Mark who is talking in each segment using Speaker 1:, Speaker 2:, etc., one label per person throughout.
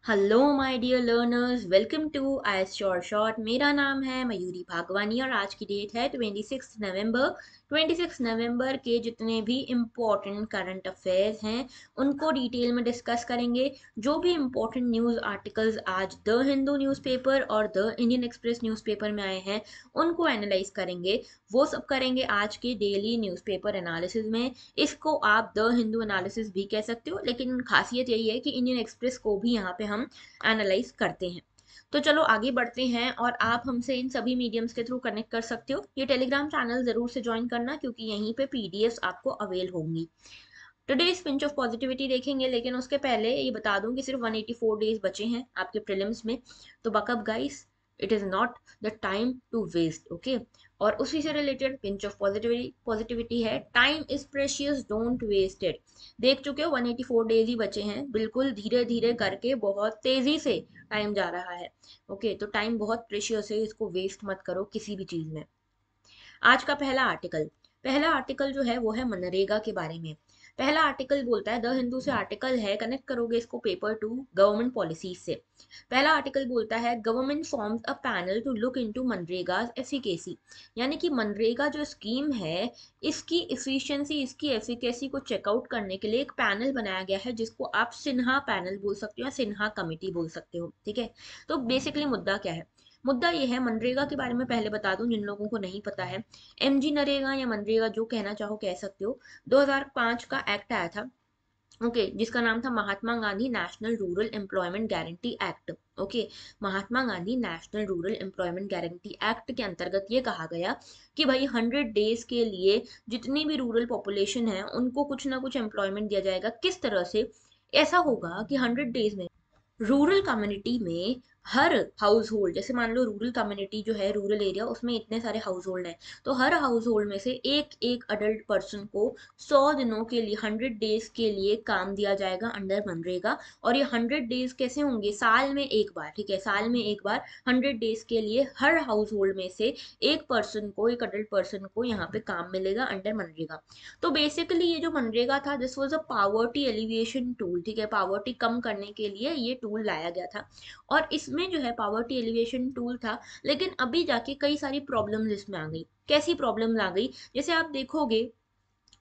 Speaker 1: Hello my dear learners, welcome to I sure short. मेरा नाम है मयूरी भागवानी और आज की डेट है 26 नवंबर। 26 नवंबर के जितने भी इम्पोर्टेंट करंट अफेयर्स हैं उनको डिटेल में डिस्कस करेंगे। जो भी इम्पोर्टेंट न्यूज़ आर्टिकल्स आज द हिंदू न्यूज़पेपर और द इंडियन एक्सप्रेस न्यूज़पेपर में आए हैं उनको एनालाइज करेंगे। वो सब करेंगे आज के डेली न्यूज़पेपर एनालिसिस में। इसको आप द हिंदू एनालिसिस भी कह सकते हो, लेकिन खासियत यही है कि इंडियन एक्सप्रेस को भी यहाँ पे हम एनालाइज करते हैं। तो चलो आगे बढ़ते हैं और आप हमसे इन सभी मीडियम्स के थ्रू कनेक्ट कर सकते हो। ये टेलीग्राम चैनल जरूर से ज्वाइन करना क्योंकि यहीं पे पीडीएफ्स आपको अवेल होंगी। टुडे पिंच ऑफ पॉजिटिविटी देखेंगे, लेकिन उसके पहले ये बता दूं कि सिर्फ 184 डेज बचे हैं आपके प्रीलिम्स में। तो buck up guys, it is not the time to waste, okay. और उसी से रिलेटेड पिंच ऑफ पॉजिटिविटी है, time is precious, don't waste it. देख चुके हो 184 डेज ही बचे हैं, बिल्कुल धीरे धीरे करके बहुत तेजी से टाइम जा रहा है। ओके, तो टाइम बहुत प्रेशियस है, इसको वेस्ट मत करो किसी भी चीज में। आज का पहला आर्टिकल जो है वो है मनरेगा के बारे में। पहला आर्टिकल बोलता है, द हिंदू से आर्टिकल है, कनेक्ट करोगे इसको पेपर टू गवर्नमेंट पॉलिसीज से। पहला आर्टिकल बोलता है, government forms a panel to look into मनरेगा एफिकेसी। यानी कि मनरेगा जो स्कीम है इसकी इफिशिएंसी, इसकी एफिकेसी को चेकआउट करने के लिए एक पैनल बनाया गया है जिसको आप सिन्हा पैनल बोल सकते हो या सिन्हा कमेटी बोल सकते हो, ठीक है। तो बेसिकली मुद्दा क्या है? मुद्दा ये है, मनरेगा के बारे में पहले बता दूं जिन लोगों को नहीं पता है। एमजी नरेगा या मनरेगा जो कहना चाहो कह सकते हो। 2005 का एक्ट आया था, ओके, जिसका नाम था Mahatma Gandhi national rural employment guarantee act. Okay, Mahatma Gandhi national rural employment guarantee act के अंतर्गत ये कहा गया कि भाई 100 डेज के लिए जितनी भी रूरल पॉपुलेशन है उनको कुछ ना कुछ एम्प्लॉयमेंट दिया जाएगा। किस तरह से? ऐसा होगा कि 100 डेज में रूरल कम्युनिटी में हर हाउस होल्ड, जैसे मान लो रूरल कम्युनिटी जो है, रूरल एरिया, उसमें इतने सारे हाउस होल्ड हैं, तो हर हाउस होल्ड में से एक एक अडल्ट पर्सन को 100 दिनों के लिए, 100 डेज के लिए काम दिया जाएगा अंडर मनरेगा। और ये 100 डेज कैसे होंगे? साल में एक बार, ठीक है, साल में एक बार 100 डेज के लिए हर हाउस होल्ड में से एक पर्सन को, एक अडल्ट पर्सन को यहाँ पे काम मिलेगा अंडर मनरेगा। तो बेसिकली ये जो मनरेगा था, this was a poverty alleviation tool, ठीक है, पावर्टी कम करने के लिए ये टूल लाया गया था। और इसमें जो है पावर्टी एलिवेशन टूल था, लेकिन अभी जाके कई सारी प्रॉब्लम्स इसमें आ गई। कैसी प्रॉब्लम्स आ गई? जैसे आप देखोगे,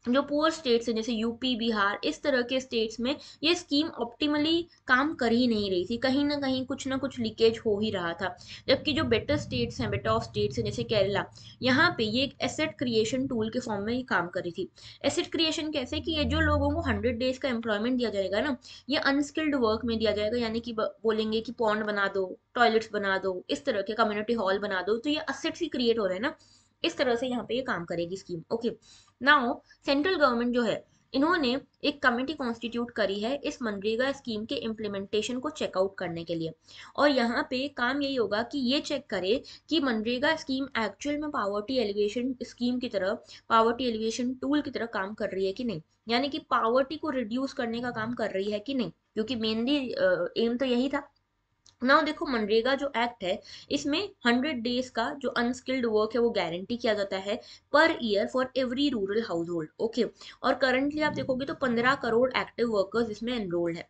Speaker 1: जो पुअर स्टेट्स हैं जैसे यूपी, बिहार, इस तरह के स्टेट्स में ये स्कीम ऑप्टिमली काम कर ही नहीं रही थी, कहीं ना कुछ लीकेज हो ही रहा था। जबकि जो बेटर स्टेट्स हैं, बेटर ऑफ स्टेट्स हैं जैसे केरला, यहाँ पे ये एक एसेट क्रिएशन टूल के फॉर्म में ही काम कर रही थी। एसेट क्रिएशन कैसे? कि ये जो लोगों को 100 डेज का एम्प्लॉयमेंट दिया जाएगा ना, ये अनस्किल्ड वर्क में दिया जाएगा। यानी कि बोलेंगे कि पॉन्ड बना दो, टॉयलेट्स बना दो, इस तरह के कम्युनिटी हॉल बना दो, तो ये असेट्स ही क्रिएट हो रहे हैं ना। इस तरह से यहाँ पे ये काम करेगी scheme, okay. Now central government जो है, इन्होंने एक कमेटी कॉन्स्टिट्यूट करी है इस मनरेगा स्कीम के इम्प्लीमेंटेशन को चेकआउट करने के लिए। और यहाँ पे काम यही होगा कि ये चेक करे कि मनरेगा स्कीम एक्चुअल में पावर्टी एलिवेशन स्कीम की तरह, पावर्टी एलिवेशन टूल की तरह काम कर रही है कि नहीं। यानी कि पावर्टी को रिड्यूस करने का काम कर रही है कि नहीं, क्योंकि मेनली एम तो यही था। नाउ देखो, मनरेगा जो एक्ट है इसमें 100 डेज का जो अनस्किल्ड वर्क है वो गारंटी किया जाता है per year for every rural house hold, okay. और करंटली आप देखोगे तो 15 करोड़ एक्टिव वर्कर्स इसमें एनरोल्ड है।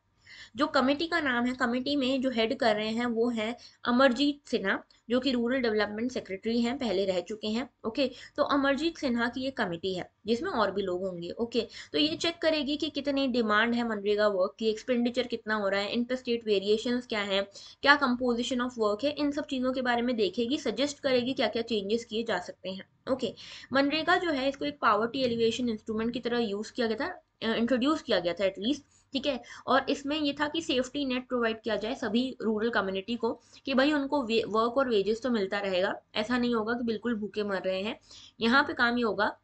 Speaker 1: जो कमेटी का नाम है, कमेटी में जो हेड कर रहे हैं वो है अमरजीत सिन्हा, जो कि रूरल डेवलपमेंट सेक्रेटरी हैं, पहले रह चुके हैं, ओके। तो अमरजीत सिन्हा की ये कमेटी है जिसमें और भी लोग होंगे, ओके। तो ये चेक करेगी कि कितनी डिमांड है मनरेगा वर्क की, एक्सपेंडिचर कितना हो रहा है, इंटर स्टेट वेरिएशंस क्या है, क्या कंपोजिशन ऑफ वर्क है, इन सब चीज़ों के बारे में देखेगी, सजेस्ट करेगी क्या क्या चेंजेस किए जा सकते हैं, ओके। मनरेगा जो है इसको एक पावर्टी एलिवेशन इंस्ट्रूमेंट की तरह यूज किया गया था, इंट्रोड्यूस किया गया था एटलीस्ट, ठीक है। और इसमें ये था कि सेफ्टी नेट प्रोवाइड किया जाए सभी रूरल कम्युनिटी को, कि भाई उनको वर्क और वेजेस तो मिलता रहेगा, ऐसा नहीं होगा कि बिल्कुल भूखे मर रहे हैं। यहाँ पे काम ये होगा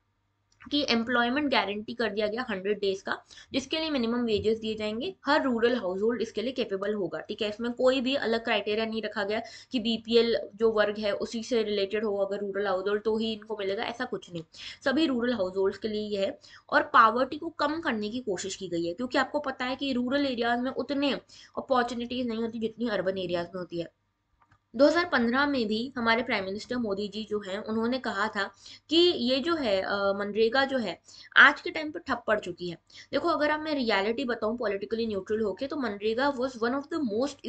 Speaker 1: कि एम्प्लॉयमेंट गारंटी कर दिया गया 100 डेज का, जिसके लिए मिनिमम वेजेस दिए जाएंगे, हर रूरल हाउस होल्ड इसके लिए केपेबल होगा, ठीक है। इसमें कोई भी अलग क्राइटेरिया नहीं रखा गया कि बीपीएल जो वर्ग है उसी से रिलेटेड हो, अगर रूरल हाउस होल्ड तो ही इनको मिलेगा, ऐसा कुछ नहीं। सभी रूरल हाउस होल्ड के लिए ये है। और पावर्टी को कम करने की कोशिश की गई है, क्योंकि आपको पता है कि रूरल एरियाज में उतने अपॉर्चुनिटीज नहीं होती जितनी अर्बन एरियाज में होती है। 2015 में भी हमारे प्राइम मिनिस्टर मोदी जी जो हैं उन्होंने कहा था कि ये जो है मनरेगा जो है आज के टाइम पे ठप पड़ चुकी है। देखो अगर आप मैं रियलिटी बताऊं पॉलिटिकली न्यूट्रल होके, तो MNREGA was one of the most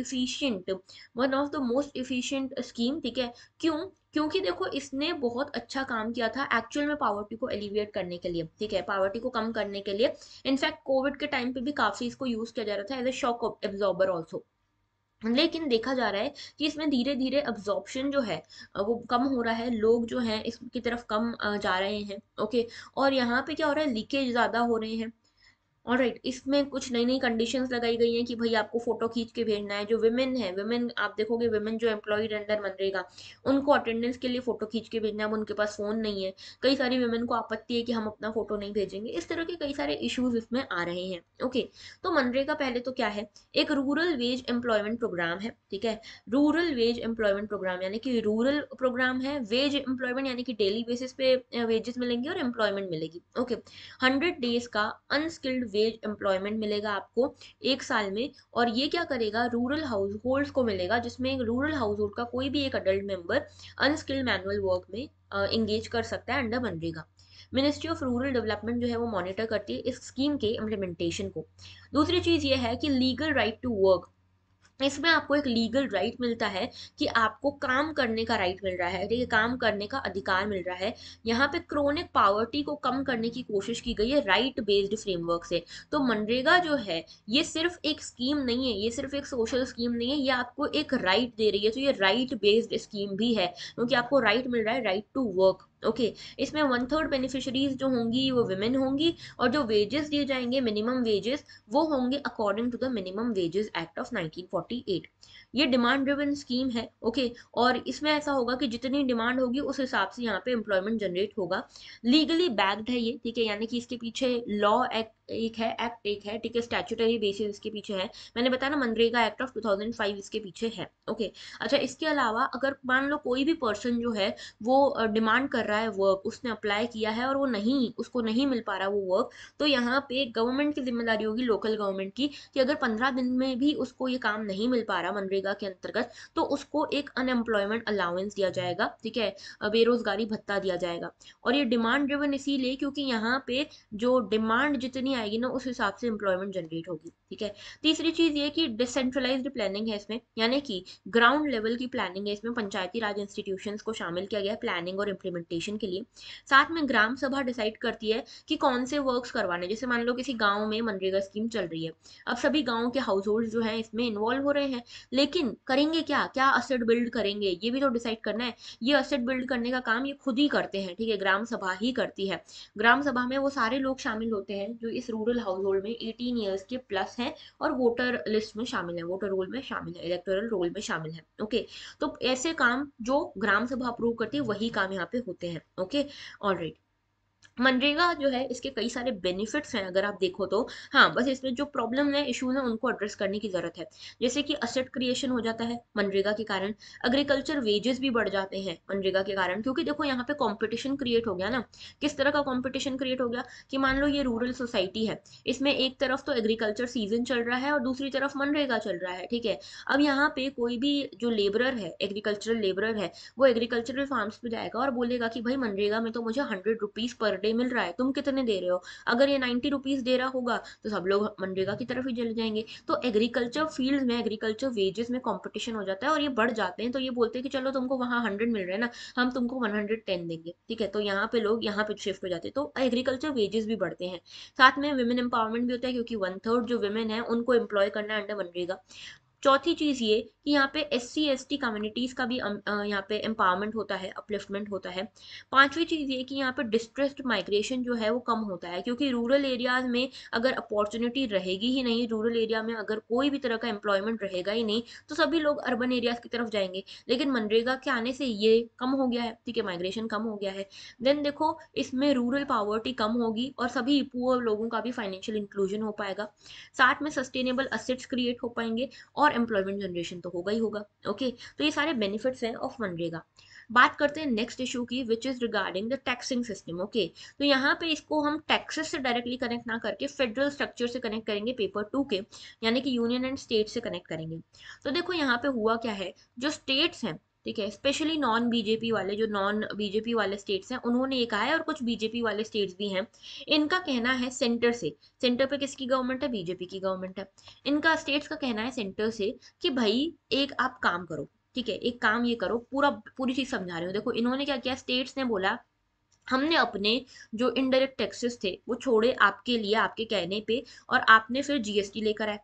Speaker 1: efficient scheme, ठीक है। क्यों? क्योंकि देखो इसने बहुत अच्छा काम किया था एक्चुअल में पॉवर्टी को एलिविएट करने के लिए, ठीक है, पॉवर्टी को कम करने के लिए। इनफैक्ट कोविड के टाइम पे भी काफी इसको यूज किया जा रहा था as a shock absorber also. लेकिन देखा जा रहा है कि इसमें धीरे धीरे अब्जॉर्प्शन जो है वो कम हो रहा है, लोग जो हैं इसकी तरफ कम जा रहे हैं, ओके। और यहाँ पे क्या हो रहा है, लीकेज ज्यादा हो रहे हैं। ऑलराइट, इसमें कुछ नई नई कंडीशंस लगाई गई हैं कि भाई आपको फोटो खींच के भेजना है। जो विमेन है, विमेन आप देखोगे, विमेन जो एम्प्लॉयड अंडर मनरेगा, उनको अटेंडेंस के लिए फोटो खींच के भेजना है, अब उनके पास फोन नहीं है। कई सारी विमेन को आपत्ति है कि हम अपना फोटो नहीं भेजेंगे। इस तरह के कई सारे इश्यूज इसमें आ रहे हैं, ओके। तो मनरेगा पहले तो क्या है, एक रूरल वेज एम्प्लॉयमेंट प्रोग्राम है, ठीक है। रूरल वेज एम्प्लॉयमेंट प्रोग्राम यानी कि रूरल प्रोग्राम है, वेज एम्प्लॉयमेंट यानी कि डेली बेसिस पे वेजेस मिलेंगे और एम्प्लॉयमेंट मिलेगी, ओके। 100 डेज का अनस्किल्ड वेज एम्प्लॉयमेंट मिलेगा आपको 1 साल में। और ये क्या करेगा, रूरल हाउस होल्ड्स को मिलेगा, जिसमें एक रूरल हाउस होल्ड का कोई भी एक adult member unskilled manual work में एंगेज कर सकता है under MNREGA. Ministry of rural development जो है वो मॉनिटर करती है इस स्कीम के इम्प्लीमेंटेशन को। दूसरी चीज ये है कि लीगल राइट टू वर्क, इसमें आपको एक लीगल राइट मिलता है कि आपको काम करने का राइट मिल रहा है, ठीक है, काम करने का अधिकार मिल रहा है। यहाँ पे क्रोनिक पावर्टी को कम करने की कोशिश की गई है राइट बेस्ड फ्रेमवर्क से। तो मनरेगा जो है ये सिर्फ एक स्कीम नहीं है, ये सिर्फ एक सोशल स्कीम नहीं है, ये आपको एक राइट दे रही है। तो ये राइट बेस्ड स्कीम भी है क्योंकि आपको राइट मिल रहा है, राइट टू वर्क, ओके। इसमें 1/3 बेनिफिशरीज जो होंगी वो विमेन होंगी, और जो वेजेस दिए जाएंगे मिनिमम वेजेस, वो होंगे according to the minimum wages act of 1948। ये डिमांड ड्रिवन स्कीम है, ओके। और इसमें ऐसा होगा कि जितनी डिमांड होगी उस हिसाब से यहाँ पे एम्प्लॉयमेंट जनरेट होगा। लीगली बैक्ड है ये, ठीक है, यानी कि इसके पीछे लॉ एक्ट एक है, एक्ट एक है, ठीक है, स्टैट्यूटरी बेसिस इसके पीछे है। मैंने बताया ना, मनरेगा एक्ट ऑफ 2005 इसके पीछे है, ओके। अच्छा, इसके अलावा अगर मान लो कोई भी पर्सन जो है वो डिमांड कर रहा है वर्क, उसने अप्लाई किया है और वो नहीं, उसको नहीं मिल पा रहा वो वर्क, तो यहाँ पे गवर्नमेंट की जिम्मेदारी होगी, लोकल गवर्नमेंट की, कि अगर 15 दिन में भी उसको ये काम नहीं मिल पा रहा मनरेगा के अंतर्गत, तो उसको एक अनएम्प्लॉयमेंट अलाउंस दिया जाएगा, ठीक है, बेरोजगारी भत्ता दिया जाएगा। और ये डिमांड ड्रिवन इसीलिए क्योंकि यहाँ पे जो डिमांड जितनी आएगी ना उस हिसाब से एम्प्लॉयमेंट जनरेट होगी, ठीक है। तीसरी चीज ये कि डिसेंट्रलाइज्ड प्लानिंग है इसमें, यानी कि ग्राउंड लेवल की प्लानिंग है इसमें, पंचायती राज इंस्टीट्यूशंस को शामिल किया गया है प्लानिंग और इम्प्लीमेंटेशन के लिए। साथ में ग्राम सभा डिसाइड करती है कि कौन से वर्क्स करवाने। जैसे मान लो किसी गांव में मनरेगा स्कीम चल रही है, अब सभी गांव के हाउस होल्ड जो हैं इसमें इन्वॉल्व हो रहे हैं, लेकिन करेंगे क्या, क्या असेट बिल्ड करेंगे, ये भी तो डिसाइड करना है। ये असेट बिल्ड करने का काम ये खुद ही करते हैं, ठीक है, ग्राम सभा ही करती है। ग्राम सभा में वो सारे लोग शामिल होते हैं जो इस रूरल हाउस होल्ड में 18 ईयर्स के प्लस हैं और वोटर लिस्ट में शामिल है, वोटर रोल में शामिल है, इलेक्टोरल रोल में शामिल है, ओके। तो ऐसे काम जो ग्राम सभा अप्रूव करती है वही काम यहाँ पे होते हैं, ओके। ऑलराइट, मनरेगा जो है इसके कई सारे बेनिफिट्स हैं अगर आप देखो तो। हाँ, बस इसमें जो प्रॉब्लम है, इश्यूज है, उनको एड्रेस करने की जरूरत है। जैसे कि असेट क्रिएशन हो जाता है मनरेगा के कारण, एग्रीकल्चर वेजेस भी बढ़ जाते हैं मनरेगा के कारण, क्योंकि देखो यहाँ पे कंपटीशन क्रिएट हो गया ना। किस तरह का कंपटीशन क्रिएट हो गया कि मान लो ये रूरल सोसाइटी है, इसमें एक तरफ तो एग्रीकल्चर सीजन चल रहा है और दूसरी तरफ मनरेगा चल रहा है, ठीक है। अब यहाँ पे कोई भी जो लेबरर है, एग्रीकल्चरल लेबरर है, वो एग्रीकल्चरल फार्म्स पे जाएगा और बोलेगा कि भाई मनरेगा में तो मुझे 100 रुपीज पर डे मिल रहा है, तुम कितने दे रहे हो। अगर ये 90 रुपीज दे रहा होगा तो सब लोग मनरेगा की तरफ ही चले जाएंगे। तो एग्रीकल्चर फील्ड में, एग्रीकल्चर वेजेस में कंपटीशन हो जाता है और ये बढ़ जाते हैं। तो ये बोलते हैं कि चलो तुमको वहाँ 100 मिल रहा है ना, हम तुमको 110 देंगे, ठीक है। तो यहाँ पे लोग यहाँ पे शिफ्ट हो जाते हैं, तो एग्रीकल्चर वेजेस भी बढ़ते हैं। साथ में वुमेन एम्पावरमेंट भी होता है क्योंकि 1/3 जो वुमेन है उनको एम्प्लॉय करना है अंडर मनरेगा। चौथी चीज ये कि यहाँ पे SC ST कम्युनिटीज का भी यहाँ पे एम्पावरमेंट होता है, अपलिफ्टमेंट होता है। पांचवी चीज ये कि यहाँ पे डिस्ट्रेस्ड माइग्रेशन जो है वो कम होता है, क्योंकि रूरल एरियाज में अगर अपॉर्चुनिटी रहेगी ही नहीं, रूरल एरिया में अगर कोई भी तरह का एम्प्लॉयमेंट रहेगा ही नहीं, तो सभी लोग अर्बन एरियाज की तरफ जाएंगे। लेकिन मनरेगा के आने से ये कम हो गया है, ठीक है, माइग्रेशन कम हो गया है। देन देखो, इसमें रूरल पावर्टी कम होगी और सभी पुअर लोगों का भी फाइनेंशियल इंक्लूजन हो पाएगा। साथ में सस्टेनेबल असेट्स क्रिएट हो पाएंगे और एम्प्लॉयमेंट जनरेशन तो होगा ही होगा, ओके। तो ये सारे बेनिफिट्स हैं ऑफ मनरेगा। बात करते हैं नेक्स्ट इशू की, which is regarding the taxing system. Okay, तो यहाँ पे इसको हम टैक्सेस से डायरेक्टली कनेक्ट ना करके फेडरल स्ट्रक्चर से कनेक्ट करेंगे, पेपर 2 के, यानी कि यूनियन एंड स्टेट से कनेक्ट करेंगे। तो देखो यहाँ पे हुआ क्या है, जो स्टेट्स हैं, ठीक है, स्पेशली नॉन बीजेपी वाले, जो नॉन बीजेपी वाले स्टेट्स हैं, उन्होंने ये कहा है, और कुछ बीजेपी वाले स्टेट्स भी हैं, इनका कहना है सेंटर से, सेंटर पे किसकी गवर्नमेंट है, बीजेपी की गवर्नमेंट है, इनका स्टेट्स का कहना है सेंटर से कि भाई एक आप काम करो, ठीक है, एक काम ये करो, पूरी चीज समझा रही हूँ। देखो इन्होंने क्या किया, स्टेट्स ने बोला हमने अपने जो इनडायरेक्ट टैक्सेस थे वो छोड़े आपके लिए, आपके कहने पे, और आपने फिर जीएसटी लेकर आए,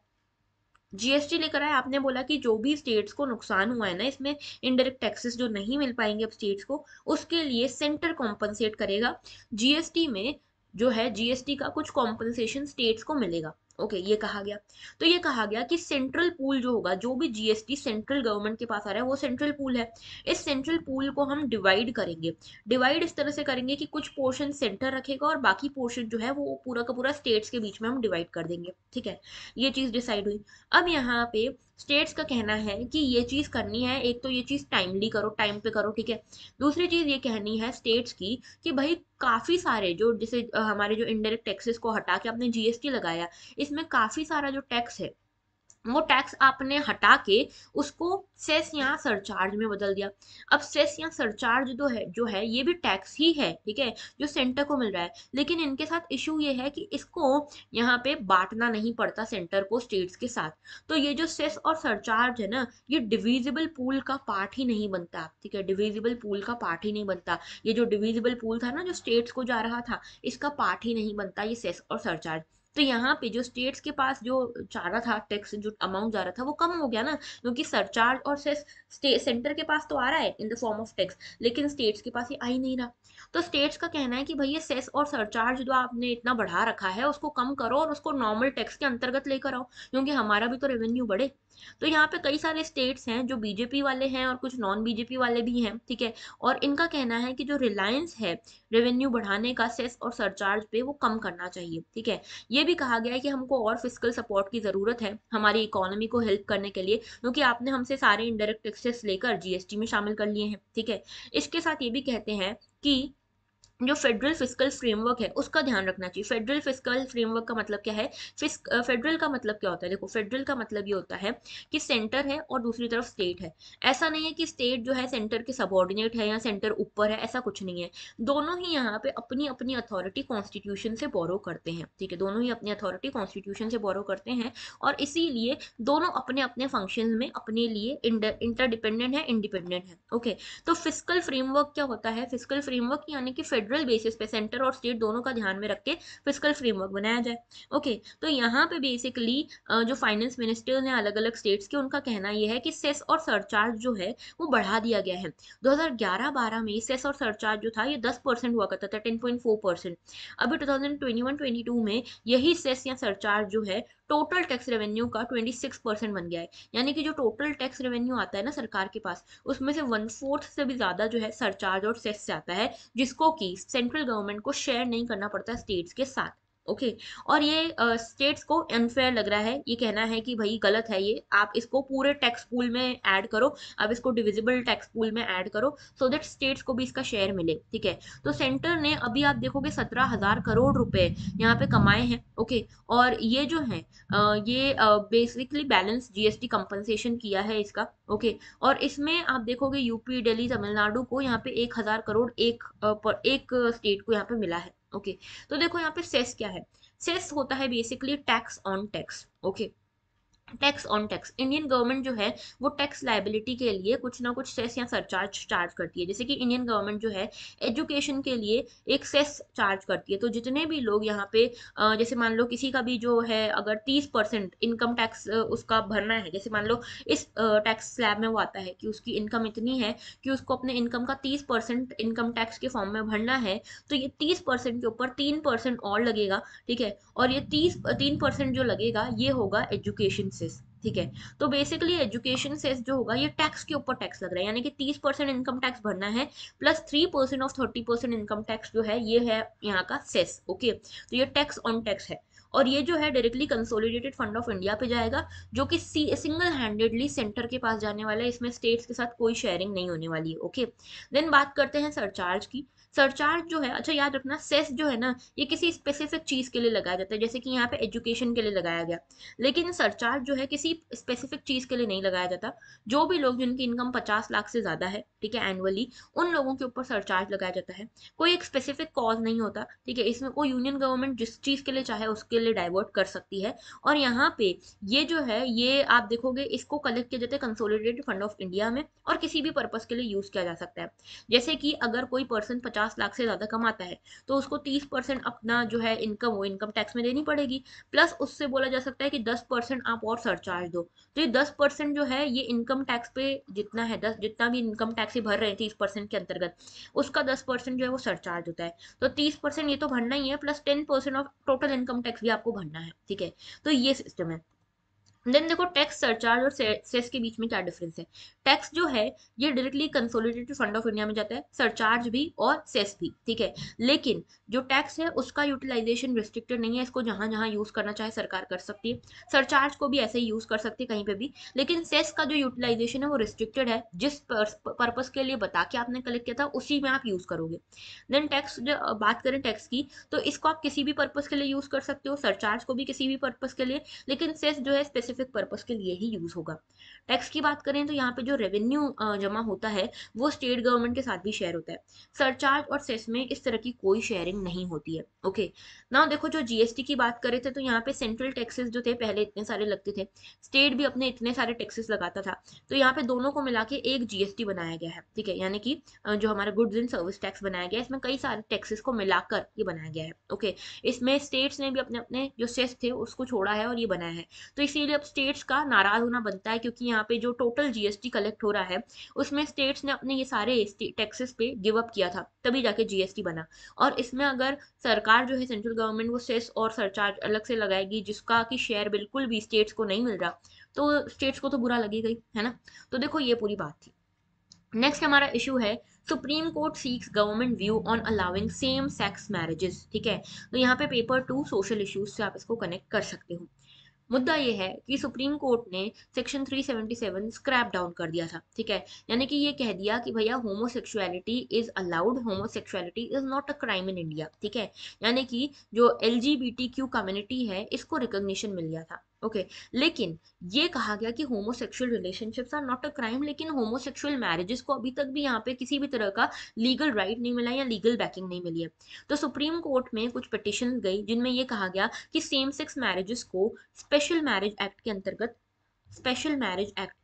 Speaker 1: जीएसटी लेकर आए, आपने बोला कि जो भी स्टेट्स को नुकसान हुआ है ना इसमें, इनडायरेक्ट टैक्सेस जो नहीं मिल पाएंगे अब स्टेट्स को, उसके लिए सेंटर कॉम्पनसेट करेगा, जीएसटी में जो है जीएसटी का कुछ कॉम्पनसेशन स्टेट्स को मिलेगा। ओके, ये कहा गया। तो ये कहा गया कि सेंट्रल पूल जो होगा, जो भी जीएसटी सेंट्रल गवर्नमेंट के पास आ रहा है वो सेंट्रल पूल है, इस सेंट्रल पूल को हम डिवाइड करेंगे, डिवाइड इस तरह से करेंगे कि कुछ पोर्शन सेंटर रखेगा और बाकी पोर्शन जो है वो पूरा का पूरा स्टेट्स के बीच में हम डिवाइड कर देंगे, ठीक है, ये चीज डिसाइड हुई। अब यहाँ पे स्टेट्स का कहना है कि ये चीज करनी है, एक तो ये चीज टाइमली करो, टाइम पे करो, ठीक है, दूसरी चीज ये कहनी है स्टेट्स की कि भाई काफी सारे जो जैसे हमारे जो इनडायरेक्ट टैक्सेस को हटा के आपने जीएसटी लगाया, इसमें काफी सारा जो टैक्स है वो टैक्स आपने हटा के उसको सेस या सरचार्ज में बदल दिया। अब सेस या सरचार्ज जो है ये भी टैक्स ही है, ठीक है, जो सेंटर को मिल रहा है, लेकिन इनके साथ इशू ये है कि इसको यहाँ पे बांटना नहीं पड़ता सेंटर को स्टेट्स के साथ। तो ये जो सेस और सरचार्ज है ना, ये डिविजिबल पूल का पार्ट ही नहीं बनता, ठीक है, डिविजिबल पूल का पार्ट ही नहीं बनता, ये जो डिविजिबल पूल था ना जो स्टेट्स को जा रहा था, इसका पार्ट ही नहीं बनता ये सेस और सरचार्ज। तो यहाँ पे जो स्टेट्स के पास जो जा रहा था टैक्स, जो अमाउंट जा रहा था वो कम हो गया ना, क्योंकि सरचार्ज और सेस सेंटर के पास तो आ रहा है in the form of tax, लेकिन स्टेट्स के पास ये आ ही नहीं रहा। तो स्टेट्स का कहना है कि भाई ये सेस और सरचार्ज जो आपने इतना बढ़ा रखा है उसको कम करो और उसको नॉर्मल टैक्स के अंतर्गत लेकर आओ, क्योंकि हमारा भी तो रेवेन्यू बढ़े। तो यहाँ पे कई सारे स्टेट्स हैं जो बीजेपी वाले हैं और कुछ नॉन बीजेपी वाले भी हैं, ठीक है, और इनका कहना है कि जो रिलायंस है रेवेन्यू बढ़ाने का सेस और सरचार्ज पे, वो कम करना चाहिए, ठीक है। ये भी कहा गया है कि हमको और फिस्कल सपोर्ट की जरूरत है हमारी इकोनॉमी को हेल्प करने के लिए, क्योंकि आपने हमसे सारे इनडायरेक्ट टैक्सेस लेकर जीएसटी में शामिल कर लिए हैं, ठीक है। इसके साथ ये भी कहते हैं कि जो फेडरल फिस्कल फ्रेमवर्क है उसका ध्यान रखना चाहिए। फेडरल फिस्कल फ्रेमवर्क का मतलब क्या है, फेडरल का मतलब क्या होता है, देखो फेडरल का मतलब ये होता है कि सेंटर है और दूसरी तरफ स्टेट है। ऐसा नहीं है कि स्टेट जो है सेंटर के सबऑर्डिनेट है या सेंटर ऊपर है, ऐसा कुछ नहीं है। दोनों ही यहाँ पे अपनी अपनी अथॉरिटी कॉन्स्टिट्यूशन से बोरो करते हैं, ठीक है, दोनों ही अपनी अथॉरिटी कॉन्स्टिट्यूशन से बोरो करते हैं, और इसीलिए दोनों अपने अपने फंक्शन में अपने लिए इंटरडिपेंडेंट है, इंडिपेंडेंट है। ओके, तो फिस्कल फ्रेमवर्क क्या होता है, फिस्कल फ्रेमवर्क यानी कि फेडरल बेसिस पे सेंटर और स्टेट दोनों का ध्यान में रख के फिस्कल फ्रेमवर्क बनाया जाए। ओके, तो यहाँ पे बेसिकली जो फाइनेंस मिनिस्टर ने अलग अलग स्टेट्स के, उनका कहना यह है कि सेस और सरचार्ज जो है वो बढ़ा दिया गया है। 2011-12 में सेस और सरचार्ज जो था ये 10% हुआ करता था, 10.4%। अभी 2021-22 में यही सेस या सरचार्ज जो है टोटल टैक्स रेवेन्यू का 26% बन गया है। यानी कि जो टोटल टैक्स रेवेन्यू आता है ना सरकार के पास, उसमें से 1/4 से भी ज्यादा जो है सरचार्ज और सेस से आता है, जिसको कि सेंट्रल गवर्नमेंट को शेयर नहीं करना पड़ता स्टेट्स के साथ। ओके, और ये स्टेट्स को अनफेयर लग रहा है, ये कहना है कि भाई गलत है ये, आप इसको पूरे टैक्स पूल में ऐड करो, आप इसको डिविजिबल टैक्स पूल में ऐड करो, सो दैट स्टेट्स को भी इसका शेयर मिले, ठीक है। तो सेंटर ने अभी आप देखोगे 17,000 करोड़ रुपए यहाँ पे कमाए हैं। ओके, और ये जो है ये बेसिकली बैलेंस जीएसटी कंपनसेशन किया है इसका। ओके, और इसमें आप देखोगे यूपी, दिल्ली, तमिलनाडु को यहाँ पे 1,000 करोड़ एक स्टेट को यहाँ पे मिला है। ओके, तो देखो यहाँ पे सेस क्या है, सेस होता है basically tax on tax. Okay, tax on tax, Indian government जो है वो टैक्स लाइबिलिटी के लिए कुछ ना कुछ सेस या सरचार्ज चार्ज करती है। जैसे कि इंडियन गवर्नमेंट जो है एजुकेशन के लिए एक सेस चार्ज करती है। तो जितने भी लोग यहाँ पे जैसे मान लो किसी का भी जो है अगर 30% इनकम टैक्स उसका भरना है, जैसे मान लो इस टैक्स स्लैब में वो आता है कि उसकी इनकम इतनी है कि उसको अपने इनकम का 30% इनकम टैक्स के फॉर्म में भरना है, तो ये 30% के ऊपर 3% और लगेगा, ठीक है, और ये 3% जो लगेगा ये होगा एजुकेशन सेस, ठीक है। तो बेसिकली एजुकेशन सेस जो होगा ये टैक्स के ऊपर टैक्स लग रहा है, यानी कि 30% इनकम टैक्स भरना है, प्लस 3% ऑफ 30% इनकम टैक्स जो है ये है यहाँ का सेस। ओके, तो ये टैक्स ऑन टैक्स है। और ये जो है directly consolidated fund of India पे जाएगा, जो कि सिंगल हैंडेडली सेंटर के पास जाने वाला है, इसमें स्टेट्स के साथ कोई शेयरिंग नहीं होने वाली है। ओके, देन बात करते हैं सरचार्ज की। सरचार्ज जो है, अच्छा याद रखना, सेस जो है ना, ये किसी स्पेसिफिक चीज के लिए लगाया जाता है, जैसे कि यहाँ पे एजुकेशन के लिए लगाया गया, लेकिन सरचार्ज जो है किसी स्पेसिफिक चीज के लिए नहीं लगाया जाता। जो भी लोग जिनकी इनकम 50 लाख से ज्यादा है, ठीक है, एनुअली, उन लोगों के ऊपर सरचार्ज लगाया जाता है। कोई एक स्पेसिफिक कॉज नहीं होता, ठीक है, इसमें कोई यूनियन गवर्नमेंट जिस चीज के लिए चाहे उसके लिए डाइवर्ट कर सकती है। और यहाँ पे ये जो है, ये आप देखोगे इसको कलेक्ट किया जाता है कंसोलिडेटेड फंड ऑफ इंडिया में, और किसी भी पर्पस के लिए यूज किया जा सकता है। जैसे कि अगर कोई पर्सन 50 लाख से ज्यादा कमाता है, तो उसको 30% अपना जो है इनकम, वो इनकम टैक्स में देनी पड़ेगी, प्लस उससे बोला जा सकता है कि 10% आप और सरचार्ज दो। तो ये 10% जो है ये इनकम टैक्स पे जितना है, 10 जितना भी इनकम टैक्स भर रहे हैं 30% के अंतर्गत, उसका 10% जो है वो सरचार्ज होता है। तो 30% ये तो भरना ही है, plus 10% of total income tax भी आपको भरना है, ठीक है। तो ये सिस्टम है। देन देखो, टैक्स सरचार्ज और सेस के बीच में क्या डिफरेंस है। टैक्स जो है ये directly consolidated fund of India में जाता है, सरचार्ज भी और सेस भी, ठीक है। लेकिन जो टैक्स है उसका यूटिलाइजेशन रिस्ट्रिक्टेड नहीं है, इसको जहां जहां यूज करना चाहे सरकार कर सकती है। सरचार्ज को भी ऐसे ही यूज कर सकती है कहीं पे भी, लेकिन सेस का जो यूटिलाइजेशन है वो रिस्ट्रिक्टेड है, जिस पर्पस के लिए बता के आपने कलेक्ट किया था उसी में आप यूज करोगे। देन टैक्स, जो बात करें टैक्स की, तो इसको आप किसी भी पर्पस के लिए यूज कर सकते हो, सरचार्ज को भी किसी भी पर्पस के लिए, लेकिन सेस जो है स्पेसिफिक पर्पस के लिए ही यूज होगा। टैक्स की बात करें तो यहाँ पे जो रेवेन्यू जमा होता है वो स्टेट गवर्नमेंट के साथ भी शेयर होता है। सरचार्ज और सेस में इस तरह की कोई शेयरिंग नहीं होती है। ओके, नाउ देखो, जो जीएसटी की बात करें थे, तो यहाँ पे सेंट्रल टैक्सेस जो थे पहले इतने सारे लगते थे, स्टेट भी अपने इतने सारे टैक्सेस लगाता था, तो यहाँ पे दोनों को मिला के एक जीएसटी बनाया गया है, ठीक है, यानी कि जो हमारा गुड्स एंड सर्विस टैक्स बनाया गया है, इसमें कई सारे टैक्सेस को मिलाकर ये बनाया गया है। ओके, इसमें स्टेट्स ने भी अपने अपने जो सेस थे उसको छोड़ा है और ये बनाया है। तो इसीलिए अब स्टेट्स का नाराज होना बनता है, क्योंकि यहाँ पे जो टोटल जीएसटी कलेक्ट हो रहा है उसमें स्टेट्स ने अपने ये सारे टैक्सेस पे गिव अप किया था, तभी जाके जीएसटी बना। और इसमें अगर सरकार जो है, सेंट्रल गवर्नमेंट, वो सेस और सरचार्ज अलग से लगाएगी जिसका कि शेयर बिल्कुल भी स्टेट्स को नहीं मिल रहा, तो स्टेट्स को तो बुरा लगेगा ही, है ना। तो देखो, ये पूरी बात थी। नेक्स्ट हमारा इशू है, supreme court seeks government view on allowing same sex marriages, ठीक है। तो यहाँ पे पेपर 2 सोशल इश्यूज से आप इसको कनेक्ट कर सकते हो। मुद्दा ये है कि सुप्रीम कोर्ट ने सेक्शन 377 स्क्रैप डाउन कर दिया था, ठीक है, यानी कि ये कह दिया कि भैया homosexuality is allowed, homosexuality is not a crime in India, ठीक है। यानी कि जो एलजीबीटीक्यू कम्युनिटी है इसको रिकॉग्निशन मिल गया था। ओके, लेकिन ये कहा गया कि homosexual relationships are not a crime, लेकिन होमोसेक्सुअल मैरिजेस को अभी तक भी यहाँ पे किसी भी तरह का लीगल राइट नहीं मिला या लीगल बैकिंग नहीं मिली है। तो सुप्रीम कोर्ट में कुछ पिटिशन गई जिनमें ये कहा गया कि सेम सेक्स मैरिजेस को स्पेशल मैरिज एक्ट के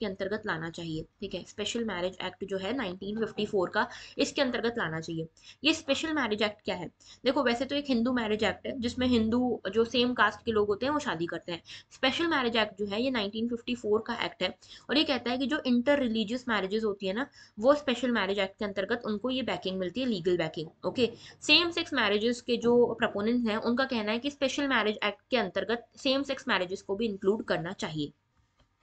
Speaker 1: अंतर्गत लाना चाहिए, ठीक है। स्पेशल मैरिज एक्ट जो है 1954 का, इसके अंतर्गत लाना चाहिए। ये स्पेशल मैरिज एक्ट क्या है? देखो, वैसे तो एक हिंदू मैरिज एक्ट है जिसमें हिंदू जो सेम कास्ट के लोग होते हैं वो शादी करते हैं। स्पेशल मैरिज एक्ट जो है ये 1954 का एक्ट है, और ये कहता है कि जो इंटर रिलीजियस मैरिजेस होती है ना, वो स्पेशल मैरिज एक्ट के अंतर्गत उनको ये बैकिंग मिलती है, legal backing. Okay, same sex marriages के जो प्रपोनेंट हैं उनका कहना है कि स्पेशल मैरिज एक्ट के अंतर्गत सेम सेक्स मैरिजेस को भी इंक्लूड करना चाहिए।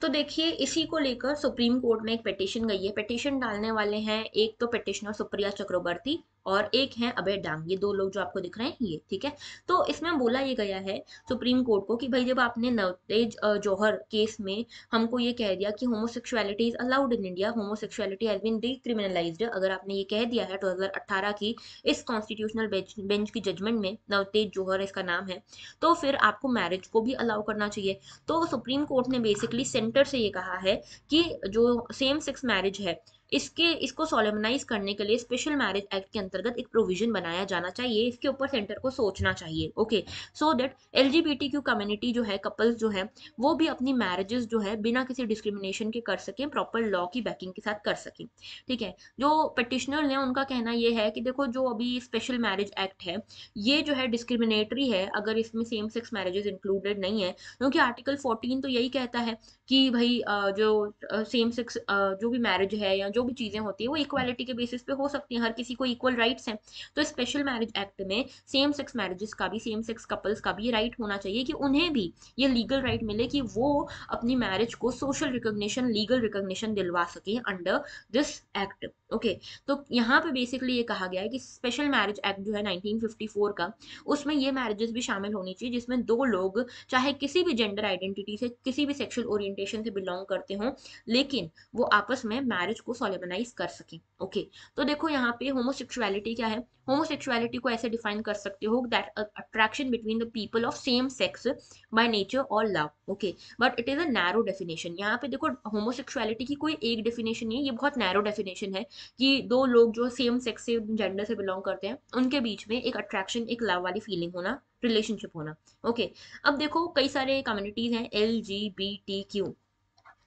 Speaker 1: तो देखिए, इसी को लेकर सुप्रीम कोर्ट में एक पिटीशन गई है। पिटीशन डालने वाले हैं, एक तो पिटिशनर सुप्रिया चक्रवर्ती और एक है अभय डांग, ये दो लोग जो आपको दिख रहे हैं ये, ठीक है। तो इसमें बोला ये गया है सुप्रीम कोर्ट को कि भाई, जब आपने नवतेज जौहर केस में हमको ये कह दिया कि homosexuality is allowed in India, homosexuality has been decriminalized, अगर आपने ये कह दिया है 2018 की इस कॉन्स्टिट्यूशनल बेंच की जजमेंट में, नवतेज जौहर इसका नाम है, तो फिर आपको मैरिज को भी अलाउ करना चाहिए। तो सुप्रीम कोर्ट ने बेसिकली सेंटर से ये कहा है कि जो सेम सेक्स मैरिज है, इसको सोलेमनाइज करने के लिए स्पेशल मैरिज एक्ट के अंतर्गत एक प्रोविजन बनाया जाना चाहिए, इसके ऊपर सेंटर को सोचना चाहिए। Okay, so that LGBTQ community जो है, कपल्स जो है, वो भी अपनी मैरिजेस जो है बिना किसी डिस्क्रिमिनेशन के कर सकें, प्रॉपर लॉ की बैकिंग के साथ कर सकें, ठीक है। जो पिटिशनर है उनका कहना ये है कि देखो, जो अभी स्पेशल मैरिज एक्ट है ये जो है डिस्क्रिमिनेटरी है, अगर इसमें सेम सेक्स मैरिजेस इंक्लूडेड नहीं है, क्योंकि आर्टिकल 14 तो यही कहता है कि भाई जो सेम सेक्स जो भी मैरिज है या जो जो भी चीजें होती है वो इक्वालिटी के बेसिस पे हो सकती हैं, हर किसी को इक्वल राइट्स हैं। तो स्पेशल मैरिज एक्ट में सेम सेक्स मैरिजेस का भी, सेम सेक्स कपल्स का भी राइट होना चाहिए कि उन्हें भी ये लीगल राइट मिले कि वो अपनी मैरिज को सोशल रिकॉग्निशन, लीगल रिकॉग्निशन दिलवा सके अंडर दिस एक्ट। ओके, तो यहाँ पे बेसिकली ये कहा गया है कि स्पेशल मैरिज एक्ट जो है 1954 का, उसमें ये मैरिजेस भी शामिल होनी चाहिए जिसमें दो लोग चाहे किसी भी जेंडर आइडेंटिटी से, किसी भी सेक्सुअल ओरिएंटेशन से बिलोंग करते हों, लेकिन वो आपस में मैरिज को सोलेमनाइज कर सकें। ओके, तो देखो यहाँ पे होमोसेक्सुअलिटी क्या है। होमोसेक्सुअलिटी को ऐसे डिफाइन कर सकते हो that attraction between the people of same sex by nature और love. Okay, but it is a narrow definition. यहाँ पे देखो होमोसेक्सुअलिटी की कोई एक डेफिनेशन नहीं है, ये बहुत नैरो डेफिनेशन है कि दो लोग जो सेम सेक्स से, जेंडर से बिलोंग करते हैं, उनके बीच में एक अट्रैक्शन, एक लव वाली फीलिंग होना, रिलेशनशिप होना। ओके, अब देखो कई सारे कम्युनिटीज हैं, LGBTQ,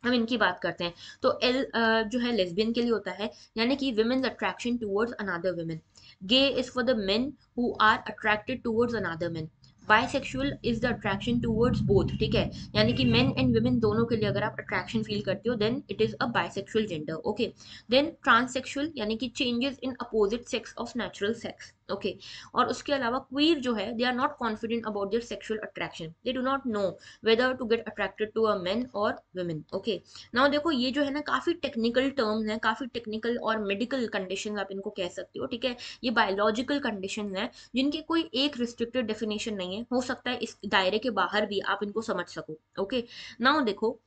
Speaker 1: हम इनकी बात करते हैं। तो एल जो है लेस्बियन के लिए होता है, यानी कि women's attraction towards another women. Gay is for the men who are attracted towards another men. Bisexual is the attraction towards both, ठीक है, यानी कि मेन एंड वुमेन दोनों के लिए अगर आप अट्रैक्शन फील करते हो then it is a bisexual gender. Okay, then transsexual यानी कि changes in opposite sex of natural sex. Okay, और उसके अलावा क्वीर जो है, they are not confident about their sexual attraction, they do not know whether to get attracted to a man और women. Okay, now देखो ये जो है ना काफी टेक्निकल टर्म्स हैं, काफी टेक्निकल और मेडिकल कंडीशन आप इनको कह सकते हो, ठीक है, ये बायोलॉजिकल कंडीशन है जिनकी कोई एक रिस्ट्रिक्टेड डेफिनेशन नहीं है, हो सकता है इस दायरे के बाहर भी आप इनको समझ सको। ओके, नाउ देखो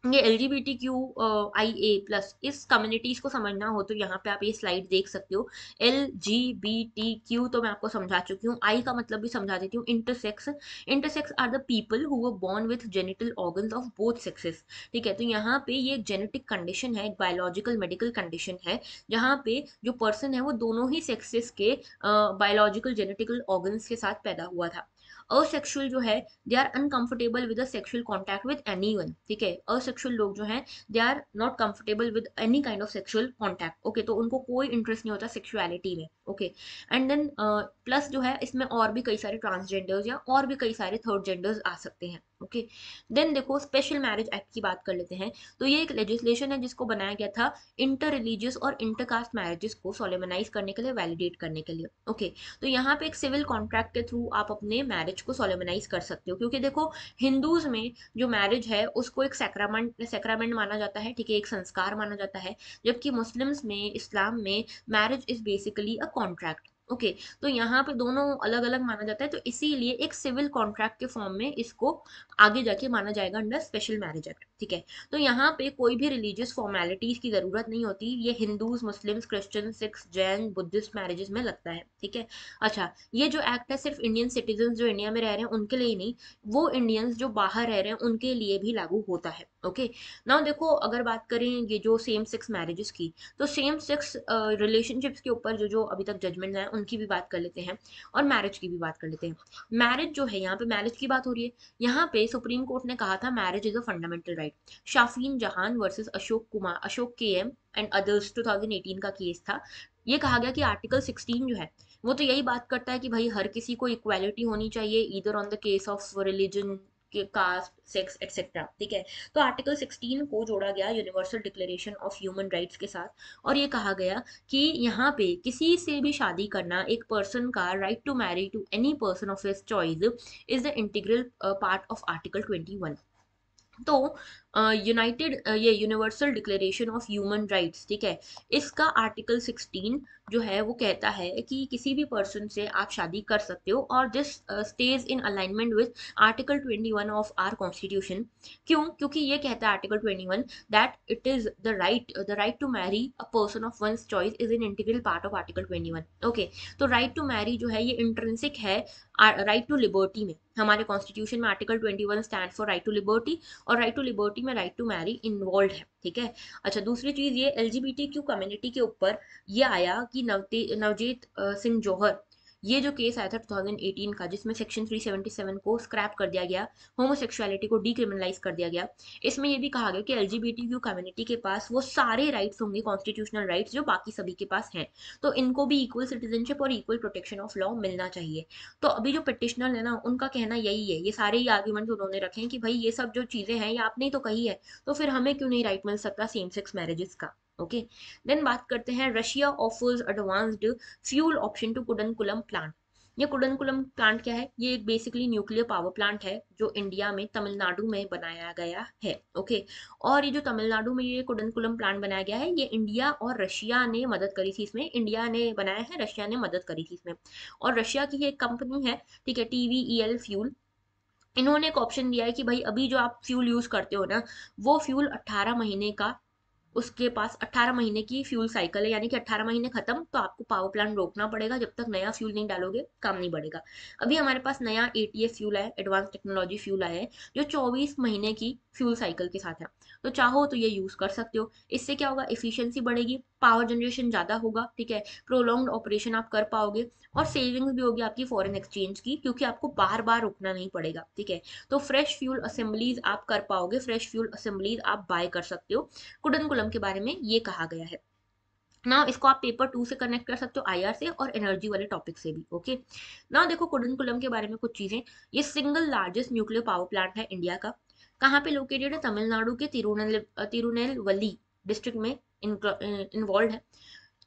Speaker 1: ये LGBTQIA+ इस कम्युनिटीज को समझना हो तो यहाँ पे आप ये स्लाइड देख सकते हो। LGBTQ तो मैं आपको समझा चुकी हूँ, आई का मतलब भी समझा देती हूँ, intersex. Intersex are the people who were born with genital organs of both sexes, ठीक है। तो यहाँ पे ये एक जेनेटिक कंडीशन है, एक बायोलॉजिकल मेडिकल कंडीशन है, जहाँ पे जो पर्सन है वो दोनों ही सेक्सेस के बायोलॉजिकल जेनेटिकल ऑर्गन्स के साथ पैदा हुआ था। असेक्सुअल जो है, they are uncomfortable with sexual contact with anyone, ठीक है। असेक्सुअल लोग जो हैं they are not comfortable with any kind of sexual contact. Okay, तो उनको कोई इंटरेस्ट नहीं होता सेक्सुअलिटी में। ओके, एंड देन प्लस जो है इसमें और भी कई सारे ट्रांसजेंडर्स या और भी कई सारे थर्ड जेंडर्स आ सकते हैं। ओके, देन देखो स्पेशल मैरिज एक्ट की बात कर लेते हैं। तो ये एक लेजिस्लेशन है जिसको बनाया गया था इंटर रिलीजियस और इंटरकास्ट मैरिजेस को सोलेमनाइज करने के लिए, वैलिडेट करने के लिए। ओके, तो यहाँ पे एक सिविल कॉन्ट्रैक्ट के थ्रू आप अपने मैरिज को सोलेमनाइज कर सकते हो, क्योंकि देखो हिंदूज में जो मैरिज है उसको एक सैक्रामेंट माना जाता है, ठीक है, एक संस्कार माना जाता है, जबकि मुस्लिम्स में, इस्लाम में marriage is basically a contract. Okay, तो यहाँ पे दोनों अलग अलग माना जाता है, तो इसीलिए एक सिविल कॉन्ट्रैक्ट के फॉर्म में इसको आगे जाके माना जाएगा अंडर स्पेशल मैरिज एक्ट, ठीक है। तो यहाँ पे कोई भी रिलीजियस फॉर्मेलिटीज की जरूरत नहीं होती, ये Hindus, Muslims, Christian, Sikhs, Jain, Buddhist marriages में लगता है, ठीक है। अच्छा, ये जो एक्ट है सिर्फ इंडियन सिटीजन जो इंडिया में रह रहे हैं उनके लिए ही नहीं, वो इंडियंस जो बाहर रह रहे हैं उनके लिए भी लागू होता है। ओके, नाउ देखो अगर बात करें ये जो सेम सेक्स मैरिजेस की, तो सेम सेक्स रिलेशनशिप्स के ऊपर जो जो अभी तक जजमेंट है उनकी भी बात कर लेते हैं, और मैरिज की भी बात कर लेते हैं। मैरिज जो है, यहाँ पे मैरिज की बात हो रही है, यहाँ पे सुप्रीम कोर्ट ने कहा था marriage is a fundamental right. Shafin Jahan versus Ashok KM and others 2018 का केस था। ये कहा गया कि आर्टिकल 16 जो है वो तो यही बात करता है कि भाई हर किसी को इक्वालिटी होनी चाहिए, इधर on the case of religion के, कास्ट, सेक्स एटसेट्रा, ठीक है। तो आर्टिकल 16 को जोड़ा गया universal declaration of human rights के साथ, और ये कहा गया कि यहाँ पे किसी से भी शादी करना, एक पर्सन का right to marry to any person of his choice is the integral part of article 21। तो यूनाइटेड ये universal declaration of human rights, ठीक है, इसका आर्टिकल 16 जो है वो कहता है कि किसी भी पर्सन से आप शादी कर सकते हो, और this stage in alignment with article 21 of our constitution. क्यों? क्योंकि ये कहता है article 21 that it is the right to marry a person of one's choice is an integral part of article 21। Okay, तो राइट टू मैरी जो है ये intrinsic है राइट टू लिबर्टी में। हमारे कॉन्स्टिट्यूशन में article 21 stand for right to liberty, और right to liberty में राइट टू मैरी इन्वॉल्व है, ठीक है। अच्छा, दूसरी चीज ये LGBTQ कम्युनिटी के ऊपर ये आया कि नवजीत सिंह जौहर, ये जो केस आया था 2018 का, जिसमें सेक्शन 377 को स्क्रैप कर दिया गया, होमोसेक्सुअलिटी को डीक्रिमिनलाइज कर दिया गया। इसमें ये भी कहा गया कि LGBTQ कम्युनिटी के पास वो सारे राइट्स होंगे, कॉन्स्टिट्यूशनल राइट्स जो बाकी सभी के पास हैं, तो इनको भी इक्वल सिटीजनशिप और इक्वल प्रोटेक्शन ऑफ लॉ मिलना चाहिए। तो अभी जो पिटिशनर है ना, उनका कहना यही है, ये सारे ही आर्ग्यूमेंट उन्होंने रखे हैं कि भाई ये सब जो चीजें हैं ये आपने ही तो कही है, तो फिर हमें क्यों नहीं राइट मिल सकता सेम सेक्स मैरिजेस का। ओके। देन बात करते हैं, Russia offers advanced fuel option to Kudankulam plant. ये कुडनकुलम प्लांट क्या है? ये एक बेसिकली न्यूक्लियर पावर प्लांट है जो इंडिया में तमिलनाडु में बनाया गया है। ओके। और ये जो तमिलनाडु में ये कुडनकुलम प्लांट बनाया गया है, ये इंडिया और रशिया ने मदद करी थी इसमें। इंडिया ने बनाया है, रशिया ने मदद करी थी इसमें। और रशिया की एक कंपनी है, ठीक है, TVEL फ्यूल। इन्होंने एक ऑप्शन दिया है कि भाई अभी जो आप फ्यूल यूज करते हो ना, वो फ्यूल 18 महीने का, उसके पास 18 महीने की फ्यूल साइकिल है, यानी कि 18 महीने खत्म तो आपको पावर प्लांट रोकना पड़ेगा, जब तक नया फ्यूल नहीं डालोगे काम नहीं बढ़ेगा। अभी हमारे पास नया ATF फ्यूल है, एडवांस टेक्नोलॉजी फ्यूल आया है, जो 24 महीने की फ्यूल साइकिल के साथ है। तो चाहो तो ये यूज कर सकते हो। इससे क्या होगा? इफिशियंसी बढ़ेगी, पावर जनरेशन ज्यादा होगा, ठीक है, प्रोलॉन्ग्ड ऑपरेशन आप कर पाओगे, और सेविंग्स भी होगी आपकी फॉरेन एक्सचेंज की, क्योंकि आपको बार बार रुकना नहीं पड़ेगा, ठीक है। तो फ्रेश फ्यूल असेंबलीज आप कर पाओगे, फ्रेश फ्यूल असेंबलीज आप बाय कर सकते हो। कुडनकुलम के बारे में ये कहा गया है ना। इसको आप पेपर 2 से कनेक्ट कर सकते हो, IR से और एनर्जी वाले टॉपिक से भी। ओके ना, देखो कुडनकुलम के बारे में कुछ चीजें। ये single largest nuclear power plant है इंडिया का। कहाँ पे लोकेटेड है? तमिलनाडु के तिरुनेलवली डिस्ट्रिक्ट में इन्वॉल्व है।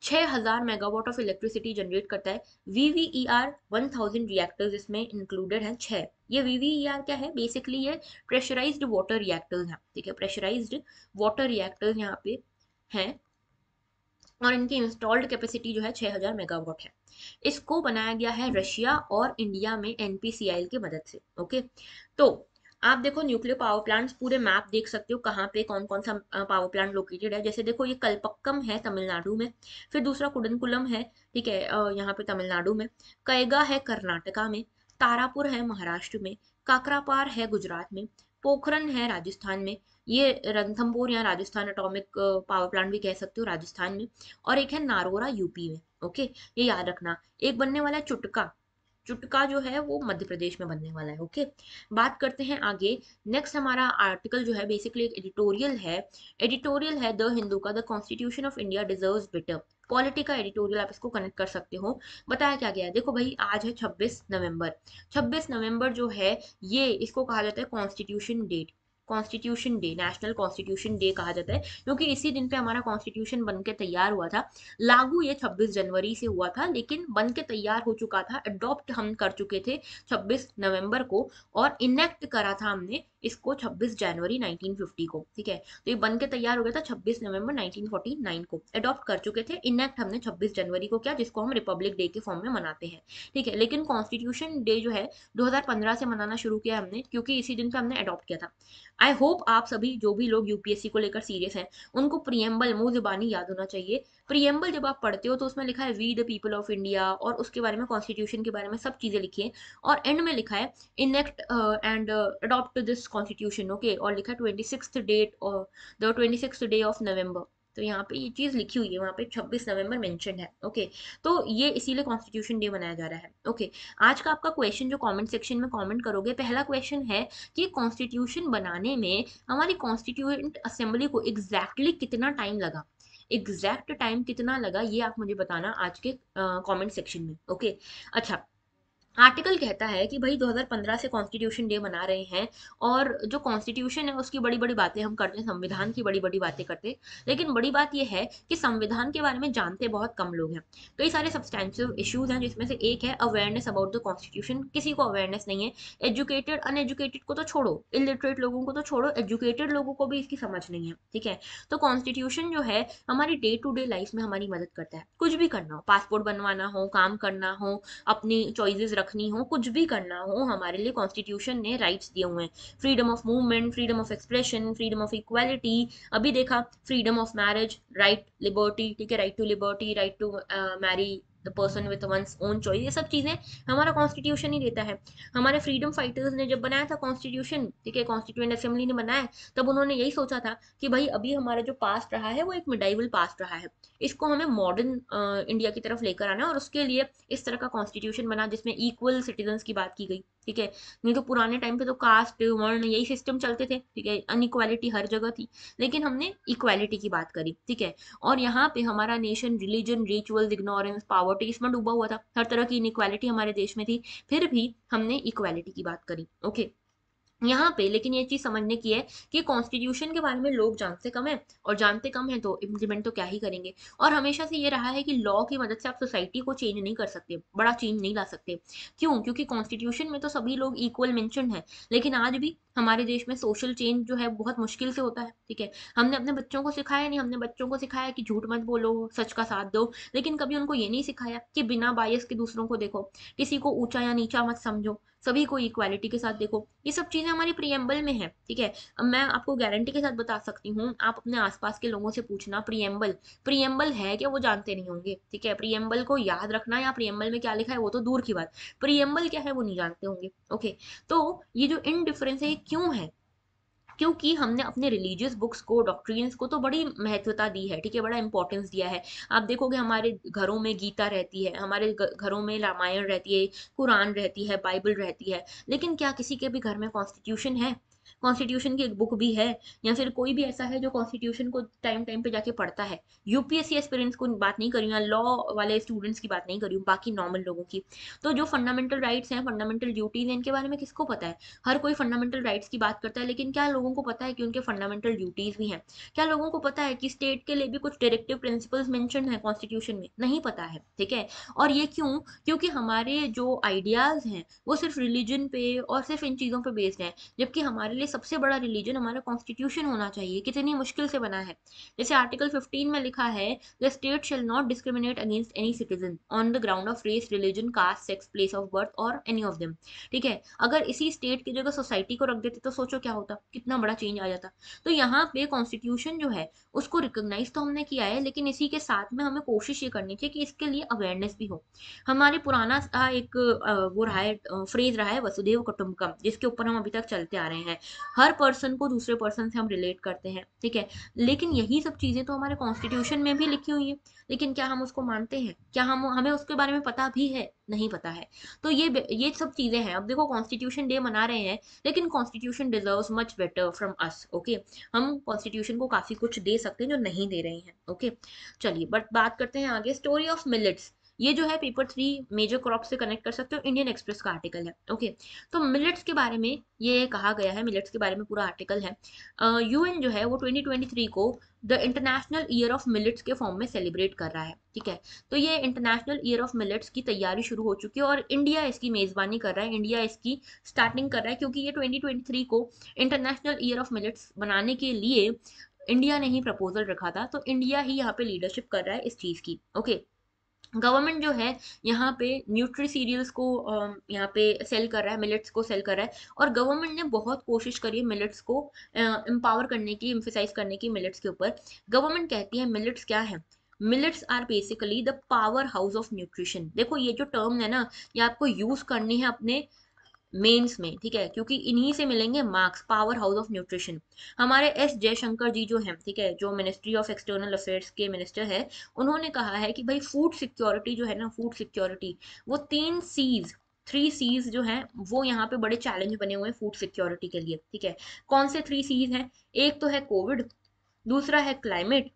Speaker 1: 6000 मेगावाट ऑफ इलेक्ट्रिसिटी जनरेट करता है। VVER 1000 रिएक्टर्स इसमें इंक्लूडेड हैं, 6। ये VVER क्या है? बेसिकली ये प्रेशराइज्ड वाटर रिएक्टर्स हैं, ठीक है, प्रेशराइज्ड वाटर रिएक्टर्स यहाँ पे हैं। और इनकी इंस्टॉल्ड कैपेसिटी जो है 6000 मेगावाट है। इसको बनाया गया है रशिया और इंडिया में NPCIL की मदद से। ओके। तो आप देखो न्यूक्लियर पावर प्लांट्स पूरे मैप देख सकते हो, कहाँ पे कौन कौन सा पावर प्लांट लोकेटेड है। जैसे देखो, ये कलपक्कम है तमिलनाडु में, फिर दूसरा कुडनकुलम है, ठीक है, यहाँ पे तमिलनाडु में। कैगा है कर्नाटका में, तारापुर है महाराष्ट्र में, काकरापार है गुजरात में, पोखरन है राजस्थान में, ये रणथंभौर या राजस्थान एटॉमिक पावर प्लांट भी कह सकते हो, राजस्थान में। और एक है नारोरा, यूपी में। ओके, ये याद रखना। एक बनने वाला है चुटका। चुटका जो है वो मध्य प्रदेश में बनने वाला है। ओके, बात करते हैं आगे। नेक्स्ट हमारा आर्टिकल जो है बेसिकली एक एडिटोरियल है। एडिटोरियल है द हिंदू का, the constitution of India deserves better. Polity का एडिटोरियल, आप इसको कनेक्ट कर सकते हो। बताया क्या गया है? देखो भाई, आज है 26 नवंबर। 26 नवंबर जो है, ये इसको कहा जाता है constitution day. Constitution day, national constitution day कहा जाता है, क्योंकि इसी दिन पे हमारा कॉन्स्टिट्यूशन बन के तैयार हुआ था। लागू ये 26 जनवरी से हुआ था, लेकिन बन के तैयार हो चुका था, अडॉप्ट हम कर चुके थे 26 नवंबर को। और इनेक्ट करा था हमने इसको 26 जनवरी 1950 को, ठीक है। तो ये बन के तैयार हो गया था 26 नवंबर 1949 को। अडॉप्ट कर चुके थे, इनेक्ट हमने 26 जनवरी को किया, जिसको हम रिपब्लिक डे के फॉर्म में मनाते हैं, ठीक है। लेकिन कॉन्स्टिट्यूशन डे जो है 2015 से मनाना शुरू किया हमने, क्योंकि इसी दिन पे हमने अडॉप्ट किया था। आई होप आप सभी जो भी लोग UPSC को लेकर सीरियस हैं, उनको प्रियम्बल मुंह जुबानी याद होना चाहिए। प्रियम्बल जब आप पढ़ते हो तो उसमें लिखा है we the people of India, और उसके बारे में, कॉन्स्टिट्यूशन के बारे में सब चीजें लिखी है। और एंड में लिखा है enact and adopt this constitution. Okay, और लिखा है 26th डे ऑफ नवंबर। तो यहाँ पे ये चीज लिखी हुई है, वहाँ पे 26 नवंबर मेंशन है। ओके, तो ये इसीलिए कॉन्स्टिट्यूशन डे मनाया जा रहा है। ओके, आज का आपका क्वेश्चन जो कमेंट सेक्शन में कमेंट करोगे, पहला क्वेश्चन है कि कॉन्स्टिट्यूशन बनाने में हमारी कॉन्स्टिट्यूएंट असेंबली को कितना टाइम लगा। एग्जैक्ट टाइम कितना लगा, ये आप मुझे बताना आज के कमेंट सेक्शन में। ओके, अच्छा। आर्टिकल कहता है कि भाई 2015 से कॉन्स्टिट्यूशन डे मना रहे हैं, और जो कॉन्स्टिट्यूशन है उसकी बड़ी बड़ी बातें हम करते हैं, संविधान की बड़ी बड़ी बातें करते हैं। लेकिन बड़ी बात यह है कि संविधान के बारे में जानते बहुत कम लोग हैं। कई सारे सब्सटैंशियल इश्यूज हैं, जिसमें से एक है अवेयरनेस अबाउट द कॉन्स्टिट्यूशन। किसी को अवेयरनेस नहीं है। एजुकेटेड अनएजुकेटेड को तो छोड़ो, इलिटरेट लोगों को तो छोड़ो, एजुकेटेड लोगों को भी इसकी समझ नहीं है, ठीक है। तो कॉन्स्टिट्यूशन जो है हमारी डे टू डे लाइफ में हमारी मदद करता है। कुछ भी करना हो, पासपोर्ट बनवाना हो, काम करना हो, अपनी चॉइसेस रखनी हो, कुछ भी करना हो, हमारे लिए कॉन्स्टिट्यूशन ने राइट्स दिए हुए हैं। Freedom of movement, freedom of expression, freedom of equality. अभी देखा, freedom of marriage, right liberty, ठीक है, right to liberty, right to marry the person with one's own choice, ये सब चीजें हमारा कॉन्स्टिट्यूशन ही देता है। हमारे फ्रीडम फाइटर्स ने जब बनाया था कॉन्स्टिट्यूशन, ठीक है, कॉन्स्टिट्यूएंट असेंबली ने बनाया, तब उन्होंने यही सोचा था कि भाई अभी हमारा जो पास्ट रहा है वो एक मिडाइवल पास्ट रहा है, इसको हमें मॉडर्न इंडिया की तरफ लेकर आना है, और उसके लिए इस तरह का कॉन्स्टिट्यूशन बना जिसमें इक्वल सिटीजन्स की बात की गई, ठीक है। नहीं तो पुराने टाइम पे तो कास्ट वर्ण यही सिस्टम चलते थे, ठीक है, अनइक्वालिटी हर जगह थी। लेकिन हमने इक्वालिटी की बात करी, ठीक है। और यहाँ पे हमारा nation religion, rituals, ignorance, poverty, इसमें डूबा हुआ था, हर तरह की इनइक्वालिटी हमारे देश में थी, फिर भी हमने इक्वालिटी की बात करी। ओके, यहाँ पे लेकिन ये चीज समझने की है कि कॉन्स्टिट्यूशन के बारे में लोग जानते कम है, और जानते कम है तो इम्प्लीमेंट तो क्या ही करेंगे। और हमेशा से ये रहा है कि लॉ की मदद से आप सोसाइटी को चेंज नहीं कर सकते, बड़ा चेंज नहीं ला सकते। क्यों? क्योंकि कॉन्स्टिट्यूशन में तो सभी लोग इक्वल मेंशन है, लेकिन आज भी हमारे देश में सोशल चेंज जो है बहुत मुश्किल से होता है। ठीक है, हमने अपने बच्चों को सिखाया नहीं, हमने बच्चों को सिखाया कि झूठ मत बोलो, सच का साथ दो, लेकिन कभी उनको ये नहीं सिखाया कि बिना बायस के दूसरों को देखो, किसी को ऊंचा या नीचा मत समझो, सभी को इक्वालिटी के साथ देखो। ये सब चीजें हमारी प्रियम्बल में है। ठीक है, अब मैं आपको गारंटी के साथ बता सकती हूँ, आप अपने आसपास के लोगों से पूछना प्रियम्बल प्रियम्बल है क्या, वो जानते नहीं होंगे। ठीक है, प्रियम्बल को याद रखना या प्रियम्बल में क्या लिखा है वो तो दूर की बात, प्रियम्बल क्या है वो नहीं जानते होंगे। ओके, तो ये जो इन डिफरेंस है ये क्यों है? क्योंकि हमने अपने रिलीजियस बुक्स को, डॉक्ट्रिन्स को तो बड़ी महत्वता दी है। ठीक है, बड़ा इंपॉर्टेंस दिया है। आप देखोगे हमारे घरों में गीता रहती है, हमारे घरों में रामायण रहती है, कुरान रहती है, बाइबल रहती है, लेकिन क्या किसी के भी घर में कॉन्स्टिट्यूशन है? कॉन्स्टिट्यूशन की एक बुक भी है? या फिर कोई भी ऐसा है जो कॉन्स्टिट्यूशन को टाइम टाइम पे जाके पढ़ता है? यूपीएससी एस्पिरेंट्स को बात नहीं करी, या लॉ वाले स्टूडेंट्स की बात नहीं करी, बाकी नॉर्मल लोगों की। तो जो फंडामेंटल राइट्स हैं, फंडामेंटल ड्यूटीज हैं, इनके बारे में किसको पता है? हर कोई फंडामेंटल राइट्स की बात करता है, लेकिन क्या लोगों को पता है कि उनके फंडामेंटल ड्यूटीज भी हैं? क्या लोगों को पता है कि स्टेट के लिए भी कुछ डायरेक्टिव प्रिंसिपल्स मेंशन है कॉन्स्टिट्यूशन में? नहीं पता है। ठीक है, और ये क्यों? क्योंकि हमारे जो आइडियाज हैं वो सिर्फ रिलीजन पे और सिर्फ इन चीजों पे बेस्ड हैं, जबकि हमारे लिए सबसे बड़ा रिलीजन हमारा कॉन्स्टिट्यूशन होना चाहिए। कितनी मुश्किल से बना है। जैसे आर्टिकल 15 में लिखा है, the state shall not discriminate against any citizen on the ground of race, religion, caste, sex, place of birth और एनी ऑफ देम। ठीक है, अगर इसी स्टेट की जगह सोसाइटी को रख देते तो सोचो क्या होता, कितना बड़ा चेंज आ जाता। तो यहाँ पे कॉन्स्टिट्यूशन जो है उसको रिकॉग्नाइज तो हमने किया है, लेकिन इसी के साथ में हमें कोशिश ये करनी चाहिए कि इसके लिए अवेयरनेस भी हो। हमारे पुराना सा एक वो रहा है, फ्रेज रहा है, वसुधैव कुटुंबकम, जिसके ऊपर हम अभी तक चलते आ रहे हैं। हर पर्सन को दूसरे पर्सन से हम रिलेट करते हैं। ठीक है, लेकिन यही सब चीजें तो हमारे कॉन्स्टिट्यूशन में भी लिखी हुई है, लेकिन क्या हम उसको मानते हैं? क्या हम हमें उसके बारे में पता भी है? नहीं पता है। तो ये सब चीजें हैं। अब देखो कॉन्स्टिट्यूशन डे मना रहे हैं, लेकिन constitution deserves much better from us. Okay, हम कॉन्स्टिट्यूशन को काफी कुछ दे सकते हैं जो नहीं दे रहे हैं। ओके, चलिए बट बात करते हैं आगे, स्टोरी ऑफ मिलेट्स। ये जो है पेपर 3 मेजर क्रॉप से कनेक्ट कर सकते हो, इंडियन एक्सप्रेस का आर्टिकल है। ओके, तो मिलेट्स के बारे में ये कहा गया है, मिलेट्स के बारे में पूरा आर्टिकल है। यूएन जो है वो 2023 को the international year of millets के फॉर्म में सेलिब्रेट कर रहा है। ठीक है, तो ये इंटरनेशनल ईयर ऑफ मिलेट्स की तैयारी शुरू हो चुकी है, और इंडिया इसकी मेजबानी कर रहा है, इंडिया इसकी स्टार्टिंग कर रहा है, क्योंकि ये 2023 को इंटरनेशनल ईयर ऑफ मिलेट्स बनाने के लिए इंडिया ने ही प्रपोजल रखा था, तो इंडिया ही यहाँ पे लीडरशिप कर रहा है इस चीज की। ओके, गवर्नमेंट जो है यहाँ पे न्यूट्री सीरियल्स को यहाँ पे सेल कर रहा है, मिलेट्स को सेल कर रहा है, और गवर्नमेंट ने बहुत कोशिश करी है मिलेट्स को एम्पावर करने की, एम्फेसाइज करने की मिलेट्स के ऊपर। गवर्नमेंट कहती है मिलेट्स क्या है? Millets are basically the power house of nutrition. देखो ये जो टर्म है ना, ये आपको यूज करनी है अपने मेंस में। ठीक है, क्योंकि इन्हीं से मिलेंगे marks, power house of nutrition. हमारे एस जयशंकर जी जो हैं, ठीक है, जो मिनिस्ट्री ऑफ एक्सटर्नल अफेयर्स के मिनिस्टर है, उन्होंने कहा है कि भाई फूड सिक्योरिटी जो है ना, फूड सिक्योरिटी, वो 3 C's, 3 C's जो है वो यहाँ पे बड़े चैलेंज बने हुए हैं फूड सिक्योरिटी के लिए। ठीक है, कौन से 3 C's हैं? एक तो है कोविड, दूसरा है क्लाइमेट,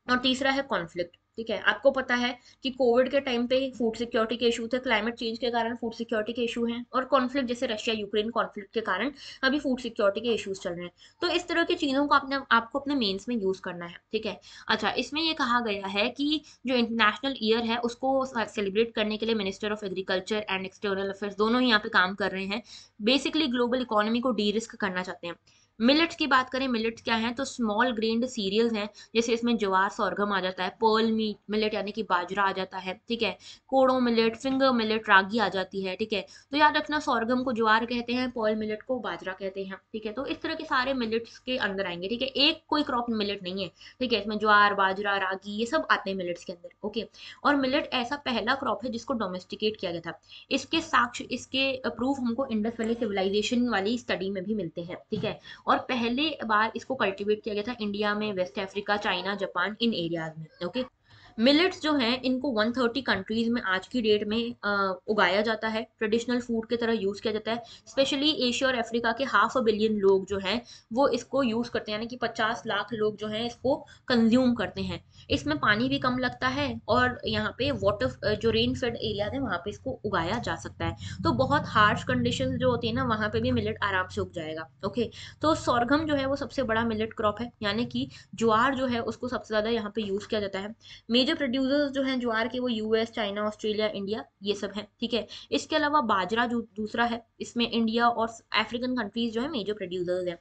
Speaker 1: और तीसरा है कॉन्फ्लिक्ट। ठीक है, आपको पता है कि कोविड के टाइम पे फूड सिक्योरिटी के इशू थे, क्लाइमेट चेंज के कारण फूड सिक्योरिटी के इशू हैं, और कॉन्फ्लिक्ट जैसे रशिया यूक्रेन कॉन्फ्लिक्ट के कारण अभी फूड सिक्योरिटी के इश्यूज चल रहे हैं। तो इस तरह की चीजों को आपको अपने मेंस में यूज करना है। ठीक है, अच्छा, इसमें ये कहा गया है कि जो इंटरनेशनल ईयर है उसको सेलिब्रेट करने के लिए minister of agriculture and external affairs दोनों ही यहाँ पे काम कर रहे हैं। बेसिकली ग्लोबल इकोनॉमी को डी रिस्क करना चाहते हैं। मिलेट्स की बात करें, मिलेट्स क्या है? तो स्मॉल ग्रेन्ड सीरियल्स हैं, जैसे इसमें ज्वार sorghum आ जाता है, पर्ल मिलेट यानी कि बाजरा आ जाता है। ठीक है, कोड़ो मिलेट, फिंगर मिलेट, रागी आ जाती है। ठीक है, तो याद रखना sorghum को ज्वार कहते हैं, पर्ल मिलेट को बाजरा कहते हैं। ठीक है, तो इस तरह के सारे मिलेट्स के अंदर आएंगे। ठीक है, एक कोई क्रॉप मिलेट नहीं है। ठीक है, इसमें ज्वार, बाजरा, रागी ये सब आते हैं मिलेट्स के अंदर। ओके, और मिलेट ऐसा पहला क्रॉप है जिसको डोमेस्टिकेट किया गया था। इसके साक्ष्य, इसके प्रूफ हमको इंडस वैली सिविलाइजेशन वाली स्टडी में भी मिलते हैं। ठीक है, और पहले बार इसको कल्टीवेट किया गया था इंडिया में, वेस्ट अफ्रीका, चाइना, जापान, इन एरियाज में। ओके, मिलेट्स जो हैं इनको 130 कंट्रीज में आज की डेट में उगाया जाता है, ट्रेडिशनल फूड की तरह यूज़ किया जाता है। स्पेशली एशिया और अफ्रीका के 500 मिलियन लोग जो हैं वो इसको यूज़ करते हैं, यानी कि 50 लाख लोग जो हैं इसको कंज्यूम करते हैं। इसमें पानी भी कम लगता है और यहाँ पे वाटर जो रेन फेड एरिया है वहाँ पे इसको उगाया जा सकता है। तो बहुत हार्श कंडीशन जो होती है ना वहाँ पे भी मिलेट आराम से उग जाएगा। ओके, तो सोरघम जो है वो सबसे बड़ा मिलेट क्रॉप है, यानी कि ज्वार जो है उसको सबसे ज़्यादा यहाँ पे यूज़ किया जाता है। मेजर प्रोड्यूसर्स जो हैं ज्वार के वो यूएस, चाइना, ऑस्ट्रेलिया, इंडिया ये सब हैं, ठीक है। इसके अलावा बाजरा जो दूसरा है, इसमें इंडिया और अफ्रीकन कंट्रीज जो है मेजर प्रोड्यूसर्स हैं।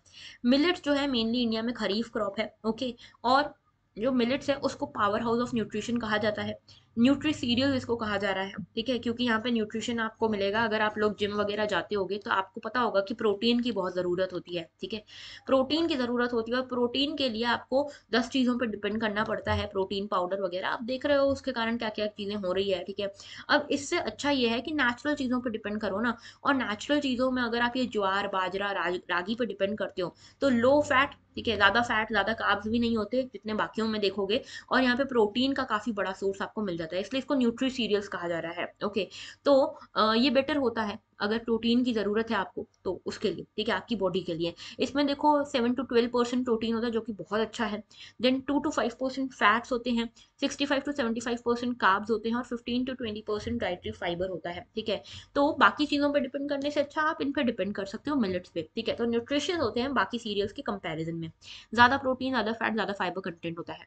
Speaker 1: मिलेट्स जो है मेनली इंडिया में खरीफ क्रॉप है, ओके। और जो मिलेट्स है उसको पावर हाउस ऑफ न्यूट्रिशन कहा जाता है, न्यूट्री सीरियल इसको कहा जा रहा है, ठीक है, क्योंकि यहाँ पे न्यूट्रिशन आपको मिलेगा। अगर आप लोग जिम वगैरह जाते होगे तो आपको पता होगा कि प्रोटीन की बहुत ज़रूरत होती है, ठीक है। प्रोटीन की ज़रूरत होती है और प्रोटीन के लिए आपको 10 चीज़ों पर डिपेंड करना पड़ता है, प्रोटीन पाउडर वगैरह आप देख रहे हो उसके कारण क्या क्या चीज़ें हो रही है, ठीक है। अब इससे अच्छा ये है कि नेचुरल चीज़ों पर डिपेंड करो ना, और नेचुरल चीज़ों में अगर आप ये ज्वार, बाजरा, रागी पर डिपेंड करते हो तो लो फैट, ठीक है, ज़्यादा फैट, ज़्यादा कार्ब्स भी नहीं होते जितने बाकियों में देखोगे, और यहाँ पे प्रोटीन का काफ़ी बड़ा सोर्स आपको मिल जाता है, इसलिए इसको न्यूट्री सीरियल्स कहा जा रहा है, ओके। तो ये बेटर होता है अगर प्रोटीन की ज़रूरत है आपको तो उसके लिए, ठीक है, आपकी बॉडी के लिए। इसमें देखो 7 to 12% प्रोटीन होता है जो कि बहुत अच्छा है। देन 2 to 5% फैट्स होते हैं, 65 to 75% कार्ब्स होते हैं और 15 to 20% डाइटरी फाइबर होता है, ठीक है। तो बाकी चीज़ों पर डिपेंड करने से अच्छा आप इन पर डिपेंड कर सकते हो मिलेट्स पे, ठीक है। तो न्यूट्रिशियस होते हैं बाकी सीरियल्स के कंपैरिजन में, ज़्यादा प्रोटीन, ज़्यादा फैट, ज़्यादा फाइबर कंटेंट होता है।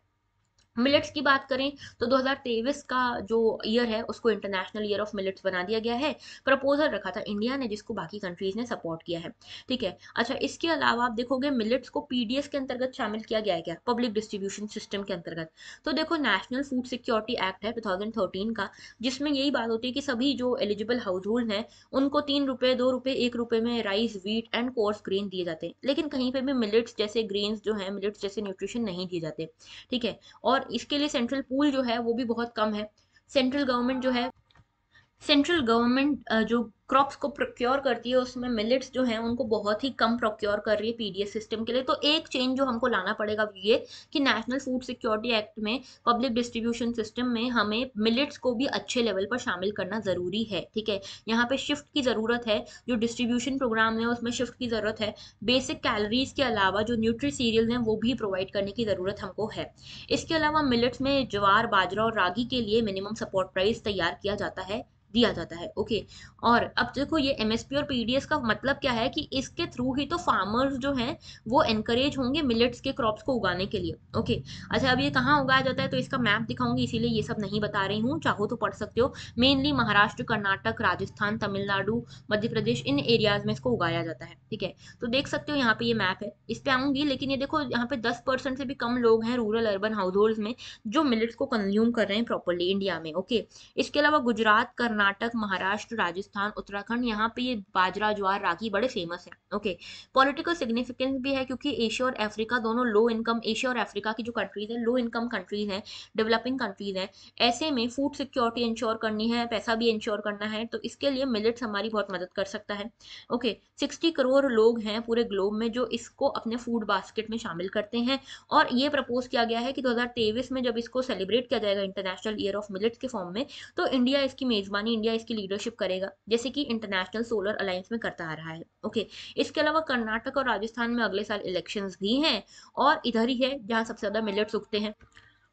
Speaker 1: मिलेट्स की बात करें तो 2023 का जो ईयर है उसको इंटरनेशनल ईयर ऑफ मिलेट्स बना दिया गया है। प्रपोजल रखा था इंडिया ने जिसको बाकी कंट्रीज ने सपोर्ट किया है, ठीक है। अच्छा, इसके अलावा आप देखोगे मिलेट्स को पीडीएस के अंतर्गत शामिल किया गया है क्या, पब्लिक डिस्ट्रीब्यूशन सिस्टम के अंतर्गत। तो देखो नेशनल फूड सिक्योरिटी एक्ट है 2013 का, जिसमें यही बात होती है कि सभी जो एलिजिबल हाउस होल्ड हैं उनको 3 रुपए, 2 रुपए, 1 रुपए में rice, wheat and coarse grain दिए जाते हैं, लेकिन कहीं पे भी मिलेट्स जैसे ग्रेन्स जो है, मिलेट्स जैसे न्यूट्रिशन नहीं दिए जाते, ठीक है। और इसके लिए सेंट्रल पूल जो है वो भी बहुत कम है। सेंट्रल गवर्नमेंट जो है, सेंट्रल गवर्नमेंट जो क्रॉप्स को प्रोक्योर करती है उसमें मिलेट्स जो हैं उनको बहुत ही कम प्रोक्योर कर रही है पीडीएस सिस्टम के लिए। तो एक चेंज जो हमको लाना पड़ेगा वो ये कि नेशनल फूड सिक्योरिटी एक्ट में पब्लिक डिस्ट्रीब्यूशन सिस्टम में हमें मिलेट्स को भी अच्छे लेवल पर शामिल करना ज़रूरी है, ठीक है। यहाँ पे शिफ्ट की ज़रूरत है, जो डिस्ट्रीब्यूशन प्रोग्राम है उसमें शिफ्ट की ज़रूरत है। बेसिक कैलोरीज के अलावा जो न्यूट्री सीरियल हैं वो भी प्रोवाइड करने की ज़रूरत हमको है। इसके अलावा मिलेट्स में ज्वार, बाजरा और रागी के लिए मिनिमम सपोर्ट प्राइस तैयार किया जाता है, दिया जाता है, ओके। और अब देखो ये एमएसपी और पीडीएस का मतलब क्या है कि इसके थ्रू ही तो फार्मर्स जो हैं वो एनकरेज होंगे मिलेट्स के क्रॉप्स को उगाने के लिए, ओके। अच्छा, अब ये कहाँ उगाया जाता है तो इसका मैप दिखाऊंगी, इसीलिए ये सब नहीं बता रही हूँ, चाहो तो पढ़ सकते हो। मेनली महाराष्ट्र, कर्नाटक, राजस्थान, तमिलनाडु, मध्य प्रदेश, इन एरियाज में इसको उगाया जाता है, ठीक है। तो देख सकते हो यहाँ पे ये मैप है, इस पे आऊंगी, लेकिन ये देखो यहाँ पे 10% से भी कम लोग हैं रूरल अर्बन हाउस होल्ड में जो मिलेट्स को कंज्यूम कर रहे हैं प्रॉपरली इंडिया में, ओके। इसके अलावा गुजरात, कर्नाटक, महाराष्ट्र, राजस्थान, उत्तराखंड, यहाँ पे ये बाजरा, ज्वार, रागी बड़े फेमस है, ओके। पॉलिटिकल सिग्निफिकेंस भी है क्योंकि एशिया और अफ्रीका दोनों लो इनकम, एशिया और अफ्रीका की जो कंट्रीज है लो इनकम कंट्रीज हैं, डेवलपिंग कंट्रीज हैं। ऐसे में फूड सिक्योरिटी इंश्योर करनी है, पैसा भी इंश्योर करना है, तो इसके लिए मिलेट्स हमारी बहुत मदद कर सकता है, ओके। 60 करोड़ लोग हैं पूरे ग्लोब में जो इसको अपने फूड बास्केट में शामिल करते हैं। और ये प्रपोज किया गया है कि 2023 में जब इसको सेलिब्रेट किया जाएगा इंटरनेशनल ईयर ऑफ मिलेट्स के फॉर्म में, तो इंडिया इसकी मेजबानी, इंडिया इसकी लीडरशिप करेगा जैसे कि इंटरनेशनल सोलर अलायंस में करता आ रहा है, ओके। इसके अलावा कर्नाटक और राजस्थान में अगले साल इलेक्शंस भी हैं और इधर ही है जहाँ सबसे ज्यादा मिलेट्स उगते हैं।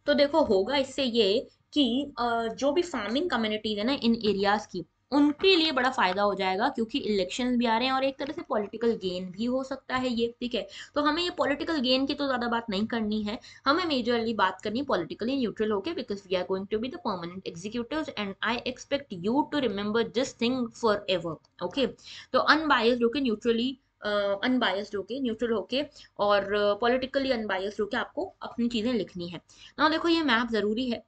Speaker 1: तो देखो होगा इससे ये कि जो भी फार्मिंग कम्युनिटीज है ना इन एरियाज की, उनके लिए बड़ा फायदा हो जाएगा क्योंकि इलेक्शंस भी आ रहे हैं और एक तरह से पॉलिटिकल गेन भी हो सकता है ये, ठीक है। तो हमें ये पॉलिटिकल गेन की तो ज्यादा बात नहीं करनी है, हमें मेजरली बात करनी पॉलिटिकली न्यूट्रल होके, because we are going to be the permanent executives and I expect you to remember this thing forever, okay. तो अनबायस्ड होके, न्यूट्रली अनबायस्ड होके, न्यूट्रल होके और पॉलिटिकली अनबायस्ड होके आपको अपनी चीजें लिखनी है ना। देखो ये मैप जरूरी है,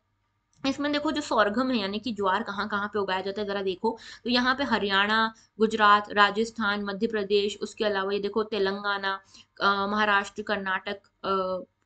Speaker 1: इसमें देखो जो सोरगम है यानी कि ज्वार कहाँ कहाँ पे उगाया जाता है जरा देखो। तो यहाँ पे हरियाणा, गुजरात, राजस्थान, मध्य प्रदेश, उसके अलावा ये देखो तेलंगाना, महाराष्ट्र, कर्नाटक,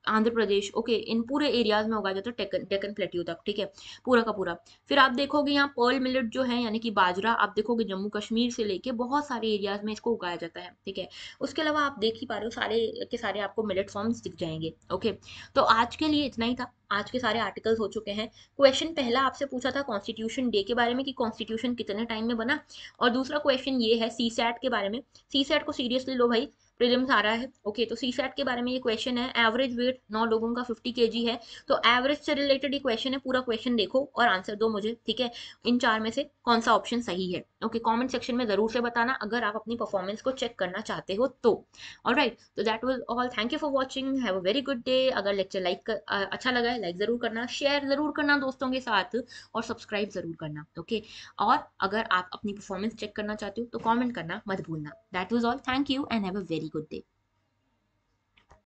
Speaker 1: आंध्र प्रदेश, ओके, इन पूरे एरियाज में उगाया जाता है, डेक्कन प्लेट्यू तक, ठीक है, पूरा का पूरा। फिर आप देखोगे यहाँ पर्ल मिलेट जो है यानी कि बाजरा, आप देखोगे जम्मू कश्मीर से लेके बहुत सारे एरियाज में इसको उगाया जाता है, ठीक है। उसके अलावा आप देख ही पा रहे हो सारे के सारे आपको मिलेट फॉर्म्स दिख जाएंगे, ओके। तो आज के लिए इतना ही था, आज के सारे आर्टिकल्स हो चुके हैं। क्वेश्चन पहला आपसे पूछा था कॉन्स्टिट्यूशन डे के बारे में कि कॉन्स्टिट्यूशन कितने टाइम में बना, और दूसरा क्वेश्चन ये है सी सैट के बारे में। सी सैट को सीरियसली लो भाई, प्रीलिम्स आ रहा है, ओके। तो सी सैट के बारे में ये क्वेश्चन है, एवरेज वेट 9 लोगों का 50 kg है, तो एवरेज से रिलेटेड ये क्वेश्चन है, पूरा क्वेश्चन देखो और आंसर दो मुझे, ठीक है। इन चार में से कौन सा ऑप्शन सही है, ओके, कमेंट सेक्शन में जरूर से बताना अगर आप अपनी परफॉर्मेंस को चेक करना चाहते हो तो। ऑलराइट, तो that was all, thank you for watching, have a very good day. अगर लेक्चर अच्छा लगा है, लाइक जरूर करना, शेयर जरूर करना दोस्तों के साथ, और सब्सक्राइब जरूर करना, ओके। और अगर आप अपनी परफॉर्मेंस चेक करना चाहते हो तो कमेंट करना मत भूलना। That was all, thank you and have a very good day.